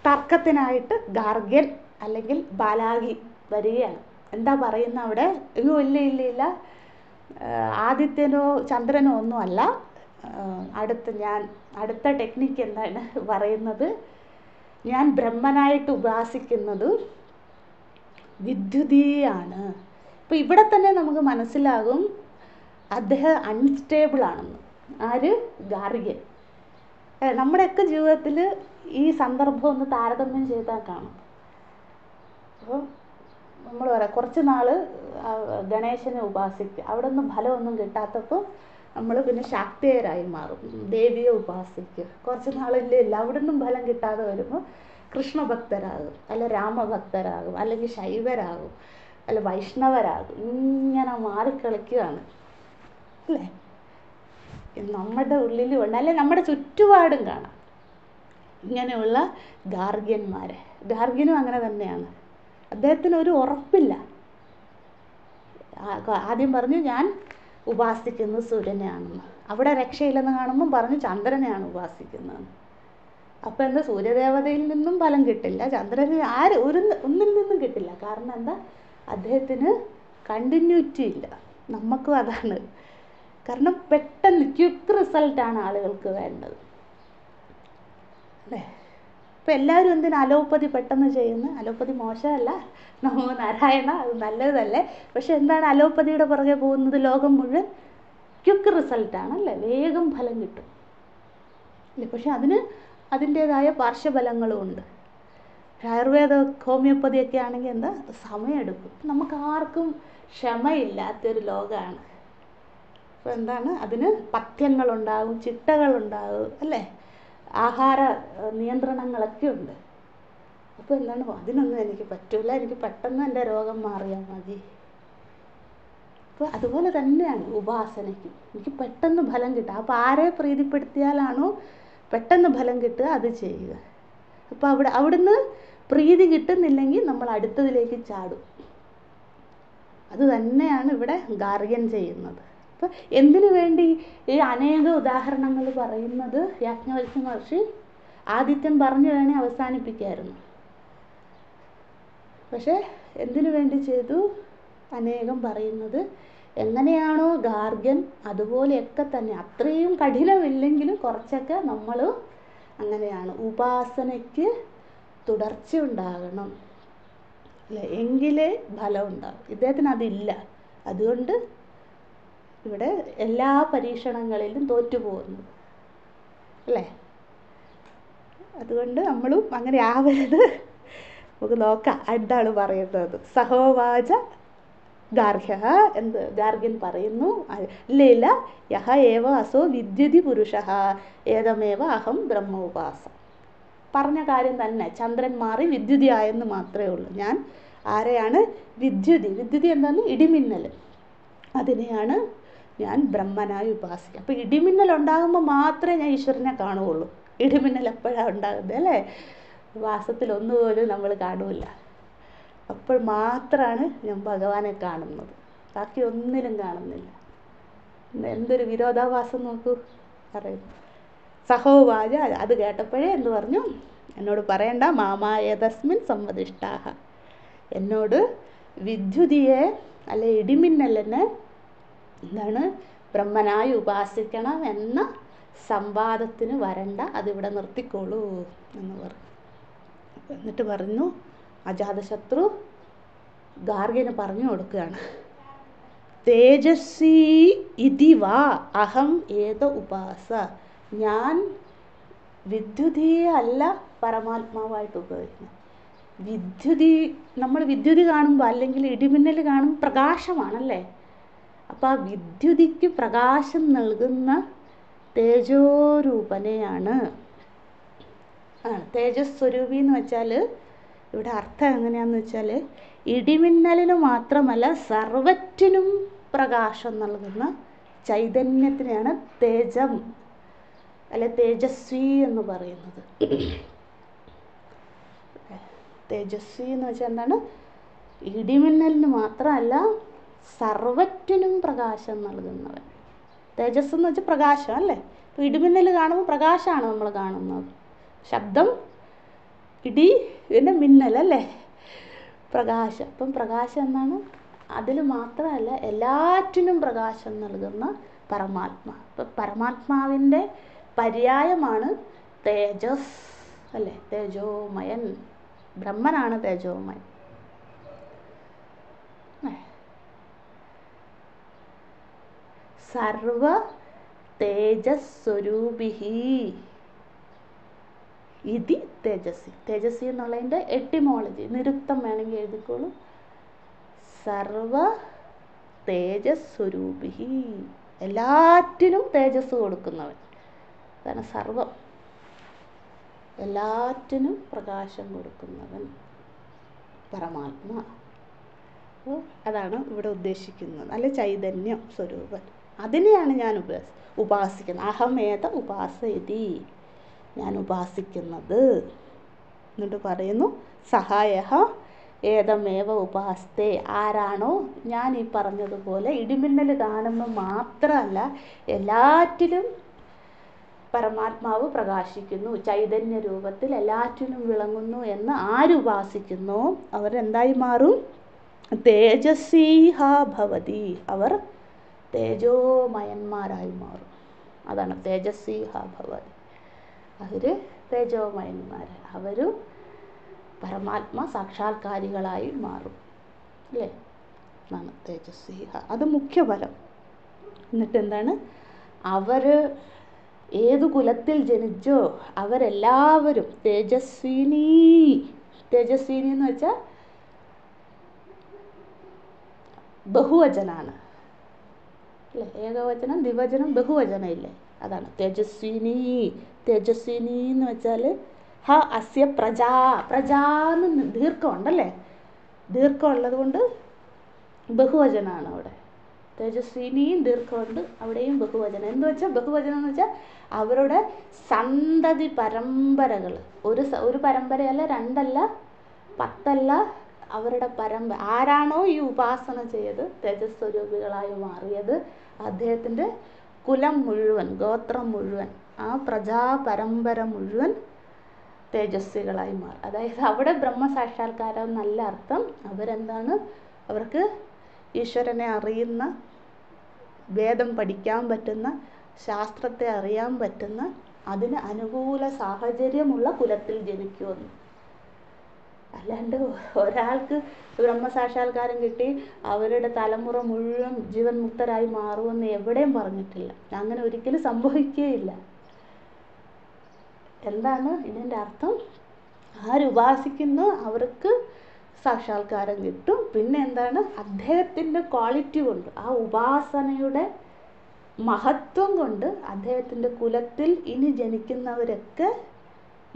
തർക്കത്തിനായിട്ട് ഗാർഗ്യൻ അല്ലെങ്കിൽ ബാലാഗി വരികയാണ്. എന്താ പറയുന്ന അവിടെ? അയ്യോ ഇല്ല ആദിത്യനോ ചന്ദ്രനോ ഒന്നുമല്ല. അടുത്ത ടെക്നിക്ക് എന്താണ് പറയുന്നത്? ഞാൻ ബ്രഹ്മനായിട്ട് ഉപാസിക്കുന്നത് വിദ്യുതിയാണ്. ഇപ്പം ഇവിടെ തന്നെ നമുക്ക് മനസ്സിലാകും അദ്ദേഹം അൺസ്റ്റേബിൾ ആണെന്ന്. ആര്? ഗാർഗ്യൻ. നമ്മുടെയൊക്കെ ജീവിതത്തിൽ ഈ സന്ദർഭം ഒന്ന് താരതമ്യം ചെയ്താൽ കാണും. അപ്പം നമ്മൾ പറയാം കുറച്ച് നാൾ ഗണേശനെ ഉപാസിക്കുക, അവിടെ ഒന്നും ഫലമൊന്നും കിട്ടാത്തപ്പോൾ നമ്മൾ പിന്നെ ശാക്തേയരായി മാറും, ദേവിയെ ഉപാസിക്കുക. കുറച്ച് നാളില്ല അവിടെ നിന്നും ഫലം കിട്ടാതെ വരുമ്പോൾ കൃഷ്ണഭക്തരാകും, അല്ല രാമഭക്തരാകും, അല്ലെങ്കിൽ ശൈവരാകും, അല്ല വൈഷ്ണവരാകും. ഇങ്ങനെ മാറിക്കളിക്കുകയാണ് അല്ലേ. നമ്മുടെ ഉള്ളിലും ഉണ്ട്, അല്ലെ നമ്മുടെ ചുറ്റുപാടും കാണാം ഇങ്ങനെയുള്ള ഗാർഗ്യന്മാരെ. ഗാർഗ്യനും അങ്ങനെ തന്നെയാണ്. അദ്ദേഹത്തിന് ഒരു ഉറപ്പില്ല. ആദ്യം പറഞ്ഞു ഞാൻ ഉപാസിക്കുന്നത് സൂര്യനെയാണെന്ന്, അവിടെ രക്ഷയില്ലെന്ന് കാണുമ്പം പറഞ്ഞു ചന്ദ്രനെയാണ് ഉപാസിക്കുന്നതെന്ന്. അപ്പം എന്താ, സൂര്യദേവതയിൽ നിന്നും ഫലം കിട്ടില്ല, ചന്ദ്രന് ഒന്നിൽ നിന്നും കിട്ടില്ല. കാരണം എന്താ, അദ്ദേഹത്തിന് കണ്ടിന്യൂറ്റി ഇല്ല. നമുക്കും അതാണ്. കാരണം പെട്ടെന്ന് ക്വിക്ക് റിസൾട്ടാണ് ആളുകൾക്ക് വേണ്ടത് അല്ലേ. ഇപ്പം എല്ലാവരും എന്തിനാ അലോപ്പതി പെട്ടെന്ന് ചെയ്യുന്നത്? അലോപ്പതി മോശമല്ല, നമോ നാരായണ, അത് നല്ലതല്ലേ. പക്ഷെ എന്താണ് അലോപ്പതിയുടെ പുറകെ പോകുന്നത്? ലോകം മുഴുവൻ ക്വിക്ക് റിസൾട്ടാണ് അല്ലേ, വേഗം ഫലം കിട്ടും അല്ലേ. പക്ഷെ അതിൻ്റേതായ പാർശ്വഫലങ്ങളും ഉണ്ട്. ആയുർവേദ ഹോമിയോപ്പതിയൊക്കെ ആണെങ്കിൽ എന്താ, സമയമെടുക്കും. നമുക്ക് ആർക്കും ക്ഷമയില്ലാത്തൊരു ലോകമാണ്. അപ്പോൾ എന്താണ്, അതിന് പഥ്യങ്ങളുണ്ടാകും, ചിട്ടകളുണ്ടാകും അല്ലേ, ആഹാര നിയന്ത്രണങ്ങളൊക്കെ ഉണ്ട്. അപ്പോൾ എന്താണ്, അതിനൊന്നും എനിക്ക് പറ്റില്ല, എനിക്ക് പെട്ടെന്ന് എൻ്റെ രോഗം മാറിയാൽ മതി. അപ്പോൾ അതുപോലെ തന്നെയാണ് ഉപാസനയ്ക്ക്. എനിക്ക് പെട്ടെന്ന് ഫലം കിട്ടുക. അപ്പോൾ ആരെ പ്രീതിപ്പെടുത്തിയാലാണോ പെട്ടെന്ന് ഫലം കിട്ടുക അത് ചെയ്യുക. അപ്പോൾ അവിടുന്ന് പ്രീതി കിട്ടുന്നില്ലെങ്കിൽ നമ്മൾ അടുത്തതിലേക്ക് ചാടും. അത് തന്നെയാണ് ഇവിടെ ഗാർഗ്യൻ ചെയ്യുന്നത്. അപ്പോൾ എന്തിനു വേണ്ടി ഈ അനേക ഉദാഹരണങ്ങൾ പറയുന്നത്? യാജ്ഞവൽക്യ മഹർഷി ആദിത്യൻ പറഞ്ഞു വേണേൽ അവസാനിപ്പിക്കായിരുന്നു. പക്ഷെ എന്തിനു വേണ്ടി ചെയ്തു? അനേകം പറയുന്നത് എങ്ങനെയാണോ ഗാർഗ്യൻ അതുപോലെയൊക്കെ തന്നെ, അത്രയും കഠിനമില്ലെങ്കിലും കുറച്ചൊക്കെ നമ്മൾ അങ്ങനെയാണ്. ഉപാസനയ്ക്ക് തുടർച്ച ഉണ്ടാകണം അല്ലേ, എങ്കിലേ ഫലം ഉണ്ടാകും. ഇദ്ദേഹത്തിന് അതില്ല. അതുകൊണ്ട് ഇവിടെ എല്ലാ പരീക്ഷണങ്ങളിലും തോറ്റുപോകുന്നു അല്ലേ. അതുകൊണ്ട് നമ്മളും അങ്ങനെ ആവരുത്. നമുക്ക് നോക്കാം എന്താണ് പറയുന്നത്. സഹോവാച ഗാർഹ്യ, എന്ത് ഗാർഗ്യൻ പറയുന്നു, ലീല യഹ ഏവ അസോ വിദ്യുതി പുരുഷ ഏതമേവ അഹം ബ്രഹ്മ ഉപാസ. പറഞ്ഞ കാര്യം തന്നെ, ചന്ദ്രൻ മാറി വിദ്യുതി ആയെന്ന് മാത്രമേ ഉള്ളൂ. ഞാൻ ആരെയാണ്? വിദ്യുതി എന്താണ്? ഇടിമിന്നൽ. അതിനെയാണ് ഞാൻ ബ്രഹ്മനായി ഉപാസിക്കുക. അപ്പോൾ ഇടിമിന്നൽ ഉണ്ടാകുമ്പോൾ മാത്രമേ ഞാൻ ഈശ്വരനെ കാണുകയുള്ളൂ. ഇടിമിന്നൽ എപ്പോഴാണ് ഉണ്ടാകുന്നത് അല്ലേ? മാസത്തിൽ ഒന്നുപോലും നമ്മൾ കാണൂല. അപ്പോൾ മാത്രമാണ് ഞാൻ ഭഗവാനെ കാണുന്നത്, ബാക്കി ഒന്നിലും കാണുന്നില്ല. എന്തൊരു വിരോധാഭാസം നോക്കൂ പറയുന്നു. സഹോവാച, അത് കേട്ടപ്പോഴേ എന്ത് പറഞ്ഞു? എന്നോട് പറയണ്ട, മാമായതസ്മിൻ സംവദിഷ്ടാഹ, എന്നോട് വിദ്യുതിയെ അല്ലെ ഇടിമിന്നലിനെ എന്താണ് ബ്രഹ്മനായി ഉപാസിക്കണം എന്ന സംവാദത്തിന് വരണ്ട, അതിവിടെ നിർത്തിക്കോളൂ എന്ന് പറഞ്ഞു. എന്നിട്ട് പറഞ്ഞു, അജാതശത്രു ഗാർഗ്യന് പറഞ്ഞു കൊടുക്കുകയാണ്, തേജസ്വി ഇതി വാ അഹം ഏത ഉപാസ, ഞാൻ വിദ്യുതിയെ അല്ല പരമാത്മാവായിട്ട് ഉപയോഗിക്കുന്നത്. നമ്മൾ വിദ്യുതി കാണുമ്പോൾ അല്ലെങ്കിൽ ഇടിമിന്നൽ കാണുമ്പോൾ പ്രകാശമാണല്ലേ. അപ്പോൾ ആ വിദ്യുതിക്ക് പ്രകാശം നൽകുന്ന തേജോരൂപനെയാണ് തേജസ്വരൂപി എന്ന് വെച്ചാൽ ഇവിടെ അർത്ഥം എങ്ങനെയാണെന്ന് വെച്ചാൽ, ഇടിമിന്നലിന് മാത്രമല്ല സർവറ്റിനും പ്രകാശം നൽകുന്ന ചൈതന്യത്തിനെയാണ് തേജം അല്ലെ തേജസ്വി എന്ന് പറയുന്നത്. തേജസ്വി എന്ന് വെച്ചാൽ എന്താണ്? ഇടിമിന്നലിന് മാത്രമല്ല സർവറ്റിനും പ്രകാശം നൽകുന്നവൻ. തേജസ് എന്ന് വെച്ചാൽ പ്രകാശം അല്ലേ. ഇപ്പോൾ ഇടിമിന്നൽ കാണുമ്പോൾ പ്രകാശമാണ് നമ്മൾ കാണുന്നത്. ശബ്ദം, ഇടി, പിന്നെ മിന്നൽ അല്ലേ, പ്രകാശം. അപ്പം പ്രകാശം എന്നാണ്, അതിൽ മാത്രമല്ല എല്ലാറ്റിനും പ്രകാശം നൽകുന്ന പരമാത്മാ. അപ്പം പരമാത്മാവിൻ്റെ പര്യായമാണ് തേജസ് അല്ലേ, തേജോമയൻ. ബ്രഹ്മനാണ് തേജോമയൻ. സർവ തേജസ്വരൂപിഹി ഇതി തേജസ്വി. തേജസ്വി എന്നുള്ളതിൻ്റെ എട്ടിമോളജി നിരുക്തം വേണമെങ്കിൽ എഴുതിക്കോളൂ. സർവ തേജസ്വരൂപിഹി, എല്ലാറ്റിനും തേജസ് കൊടുക്കുന്നവൻ. അതാണ് സർവം. എല്ലാറ്റിനും പ്രകാശം കൊടുക്കുന്നവൻ പരമാത്മാ. അപ്പോൾ അതാണ് ഇവിടെ ഉദ്ദേശിക്കുന്നത്, അല്ലെ ചൈതന്യം സ്വരൂപൻ. അതിനെയാണ് ഞാൻ ഉപാസിക്കുന്നത്. അഹമേത ഉപാസയതി, ഞാൻ ഉപാസിക്കുന്നത്. എന്നിട്ട് പറയുന്നു സഹായ ഏതമേവ ഉപാസ്തേ, ആരാണോ ഞാൻ ഈ പറഞ്ഞതുപോലെ ഇടിമിന്നൽ കാണുമ്പോൾ മാത്രമല്ല എല്ലാറ്റിലും പരമാത്മാവ് പ്രകാശിക്കുന്നു, ചൈതന്യ രൂപത്തിൽ എല്ലാറ്റിലും വിളങ്ങുന്നു എന്ന് ആരുപാസിക്കുന്നോ അവരെന്തായി മാറും? തേജസ്വീഹ ഭവതി, അവർ തേജോമയന്മാരായി മാറും. അതാണ് തേജസ്വീഹ ഭവതി, അവർ തേജോമയന്മാർ, അവർ പരമാത്മാ സാക്ഷാത്കാരികളായി മാറും, അല്ലേ? അതാണ് തേജസ്വീഹ. അത് മുഖ്യഫലം. എന്നിട്ട് എന്താണ്? അവർ ഏതു കുലത്തിൽ ജനിച്ചോ അവരെല്ലാവരും തേജസ്വിനി. തേജസ്വിനി എന്ന് വെച്ചാൽ ബഹുവചനാണ്, അല്ലേ? ഏകവചനം, ദ്വിവചനം, ബഹുവചനം ഇല്ലേ? അതാണ് തേജസ്വിനി. തേജസ്വിനി എന്ന് വെച്ചാൽ ഹ അസ്യ പ്രജാ, പ്രജാന്ന് ദീർഘമുണ്ടല്ലേ? ദീർഘം ഉള്ളത് കൊണ്ട് ബഹുവചനാണ് അവിടെ. തേജസ്വിനിയും ദീർഘമുണ്ട്, അവിടെയും ബഹുവചനം. എന്ന് വെച്ചാൽ ബഹുവചനം എന്ന് വെച്ചാൽ അവരുടെ സന്തതി പരമ്പരകൾ, ഒരു പരമ്പരയല്ല, രണ്ടല്ല, 10 അല്ല, അവരുടെ ആരാണോ ഈ ഉപാസന ചെയ്ത് തേജസ്വരൂപികളായി മാറിയത്, അദ്ദേഹത്തിൻ്റെ കുലം മുഴുവൻ, ഗോത്രം മുഴുവൻ, ആ പ്രജാപരമ്പര മുഴുവൻ തേജസ്വികളായി മാറും. അതായത് അവിടെ ബ്രഹ്മസാക്ഷാത്കാരം നല്ല അർത്ഥം. അവരെന്താണ്? അവർക്ക് ഈശ്വരനെ അറിയുന്ന, വേദം പഠിക്കാൻ പറ്റുന്ന, ശാസ്ത്രത്തെ അറിയാൻ പറ്റുന്ന, അതിന് അനുകൂല സാഹചര്യമുള്ള കുലത്തിൽ ജനിക്കുമെന്ന്. അല്ലാണ്ട് ഒരാൾക്ക് ബ്രഹ്മസാക്ഷാത്കാരം കിട്ടി അവരുടെ തലമുറ മുഴുവൻ ജീവൻ മുക്തരായി മാറുമെന്ന് എവിടെയും പറഞ്ഞിട്ടില്ല. അങ്ങനെ ഒരിക്കലും സംഭവിക്കുകയില്ല. എന്താണ് ഇതിൻ്റെ അർത്ഥം? ആരുപാസിക്കുന്നു അവർക്ക് സാക്ഷാത്കാരം കിട്ടും. പിന്നെ എന്താണ്? അദ്ദേഹത്തിൻ്റെ ക്വാളിറ്റി കൊണ്ട്, ആ ഉപാസനയുടെ മഹത്വം കൊണ്ട് അദ്ദേഹത്തിൻ്റെ കുലത്തിൽ ഇനി ജനിക്കുന്നവരൊക്കെ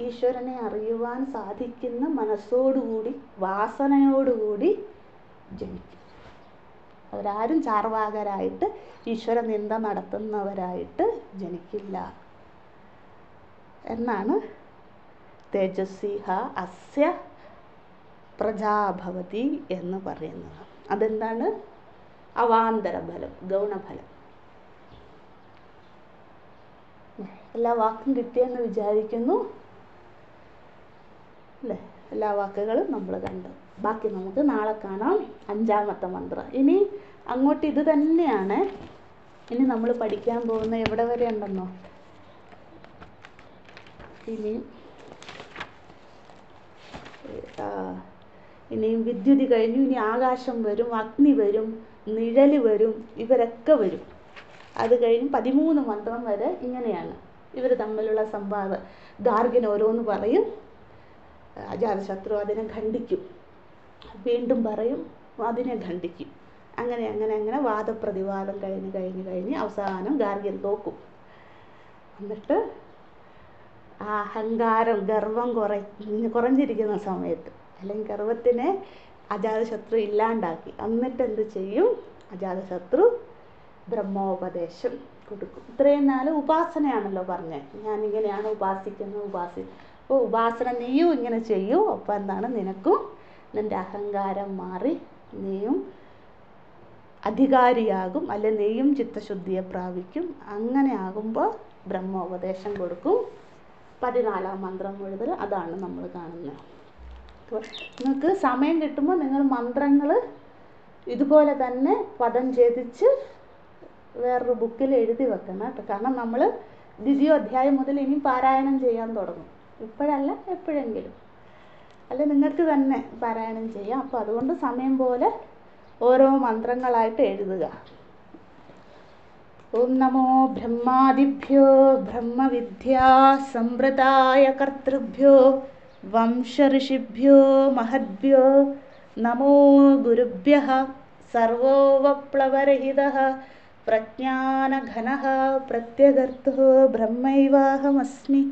ഈശ്വരനെ അറിയുവാൻ സാധിക്കുന്ന മനസ്സോടുകൂടി, വാസനയോടുകൂടി ജനിക്കും. അവരാരും ചാർവാകരായിട്ട് ഈശ്വര നിന്ദ നടത്തുന്നവരായിട്ട് ജനിക്കില്ല എന്നാണ് തേജസ്വിഹ അസ്യ പ്രജാഭവതി എന്ന് പറയുന്നത്. അതെന്താണ്? അവാന്തരഫലം, ഗൗണഫലം. എല്ലാ വാക്കും കിട്ടിയെന്ന് വിചാരിക്കുന്നു, അല്ലേ? എല്ലാ വാക്കുകളും നമ്മൾ കണ്ടു. ബാക്കി നമുക്ക് നാളെ കാണാം. 5ാമത്തെ മന്ത്രം. ഇനി അങ്ങോട്ട് ഇത് തന്നെയാണ്. ഇനി നമ്മൾ പഠിക്കാൻ പോകുന്ന എവിടെ വരെ ഉണ്ടെന്നോ? ഇനിയും വിദ്യുതി കഴിഞ്ഞു, ഇനി ആകാശം വരും, അഗ്നി വരും, നിഴൽ വരും, ഇവരൊക്കെ വരും. അത് കഴിഞ്ഞ് 13 മന്ത്രം വരെ ഇങ്ങനെയാണ് ഇവർ തമ്മിലുള്ള സംവാദം. ഗാർഗിൻ ഓരോന്ന് പറയും, അജാതശത്രു അതിനെ ഖണ്ഡിക്കും, വീണ്ടും പറയും, അതിനെ ഖണ്ഡിക്കും. അങ്ങനെ അങ്ങനെ അങ്ങനെ വാദപ്രതിവാദം കഴിഞ്ഞ് അവസാനം ഗാർഗിൻ തോക്കും. എന്നിട്ട് ആ അഹങ്കാരം, ഗർവം കുറഞ്ഞിരിക്കുന്ന സമയത്ത്, അല്ലെങ്കിൽ ഗർവത്തിനെ അജാതശത്രു ഇല്ലാണ്ടാക്കി. എന്നിട്ട് എന്ത് ചെയ്യും? അജാതശത്രു ബ്രഹ്മോപദേശം കൊടുക്കും. ഇത്രയും നാൾ ഉപാസനയാണല്ലോ പറഞ്ഞത്, ഞാനിങ്ങനെയാണ് ഉപാസിക്കുന്നത്. അപ്പോൾ ഉപാസന നീയും ഇങ്ങനെ ചെയ്യൂ. അപ്പോൾ എന്താണ്? നിനക്കും നിൻ്റെ അഹങ്കാരം മാറി നീയും അധികാരിയാകും, അല്ലെ നീയും ചിത്തശുദ്ധിയെ പ്രാപിക്കും. അങ്ങനെ ആകുമ്പോൾ ബ്രഹ്മോപദേശം കൊടുക്കും. 14ാം മന്ത്രം മുഴുവൻ അതാണ് നമ്മൾ കാണുന്നത്. അപ്പോൾ നിങ്ങൾക്ക് സമയം കിട്ടുമ്പോൾ നിങ്ങൾ മന്ത്രങ്ങൾ ഇതുപോലെ തന്നെ പദം ഛേദിച്ച് വേറൊരു ബുക്കിൽ എഴുതി വെക്കണം കേട്ടോ. കാരണം നമ്മൾ 2ാം അധ്യായം മുതൽ ഇനി പാരായണം ചെയ്യാൻ തുടങ്ങും. ഇപ്പോഴല്ല, എപ്പോഴെങ്കിലും, അല്ലെ നിങ്ങൾക്ക് തന്നെ പാരായണം ചെയ്യാം. അപ്പോൾ അതുകൊണ്ട് സമയം പോലെ ഓരോ മന്ത്രങ്ങളായിട്ട് എഴുതുക. ഓം നമോ ബ്രഹ്മാദിഭ്യോ ബ്രഹ്മവിദ്യാ സംവൃതായ കർത്തൃഭ്യോ വംശഋഷിഭ്യോ മഹദ്ഭ്യോ നമോ ഗുരുഭ്യഃ സർവോപപ്ലവരഹിതഃ പ്രജ്ഞാനഘനഃ പ്രത്യഗർത്തോ ബ്രഹ്മൈവാഹമസ്മി.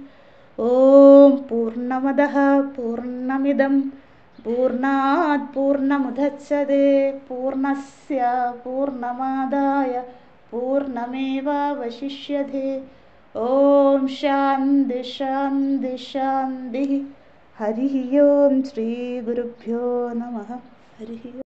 ഓം പൂർണ്ണമദഃ പൂർണ്ണമിദം പൂർണ്ണാത് പൂർണ്ണമുദച്യത്തെ പൂർണ്ണസ്യ പൂർണ്ണമാദായ പൂർണ്ണമേവാവശിഷ്യത്തെ. ഓം ശാന്തി ശാന്തി ശാന്തി. ഹരി ഓം. ശ്രീ ഗുരുഭ്യോ നമഃ. ഹരി.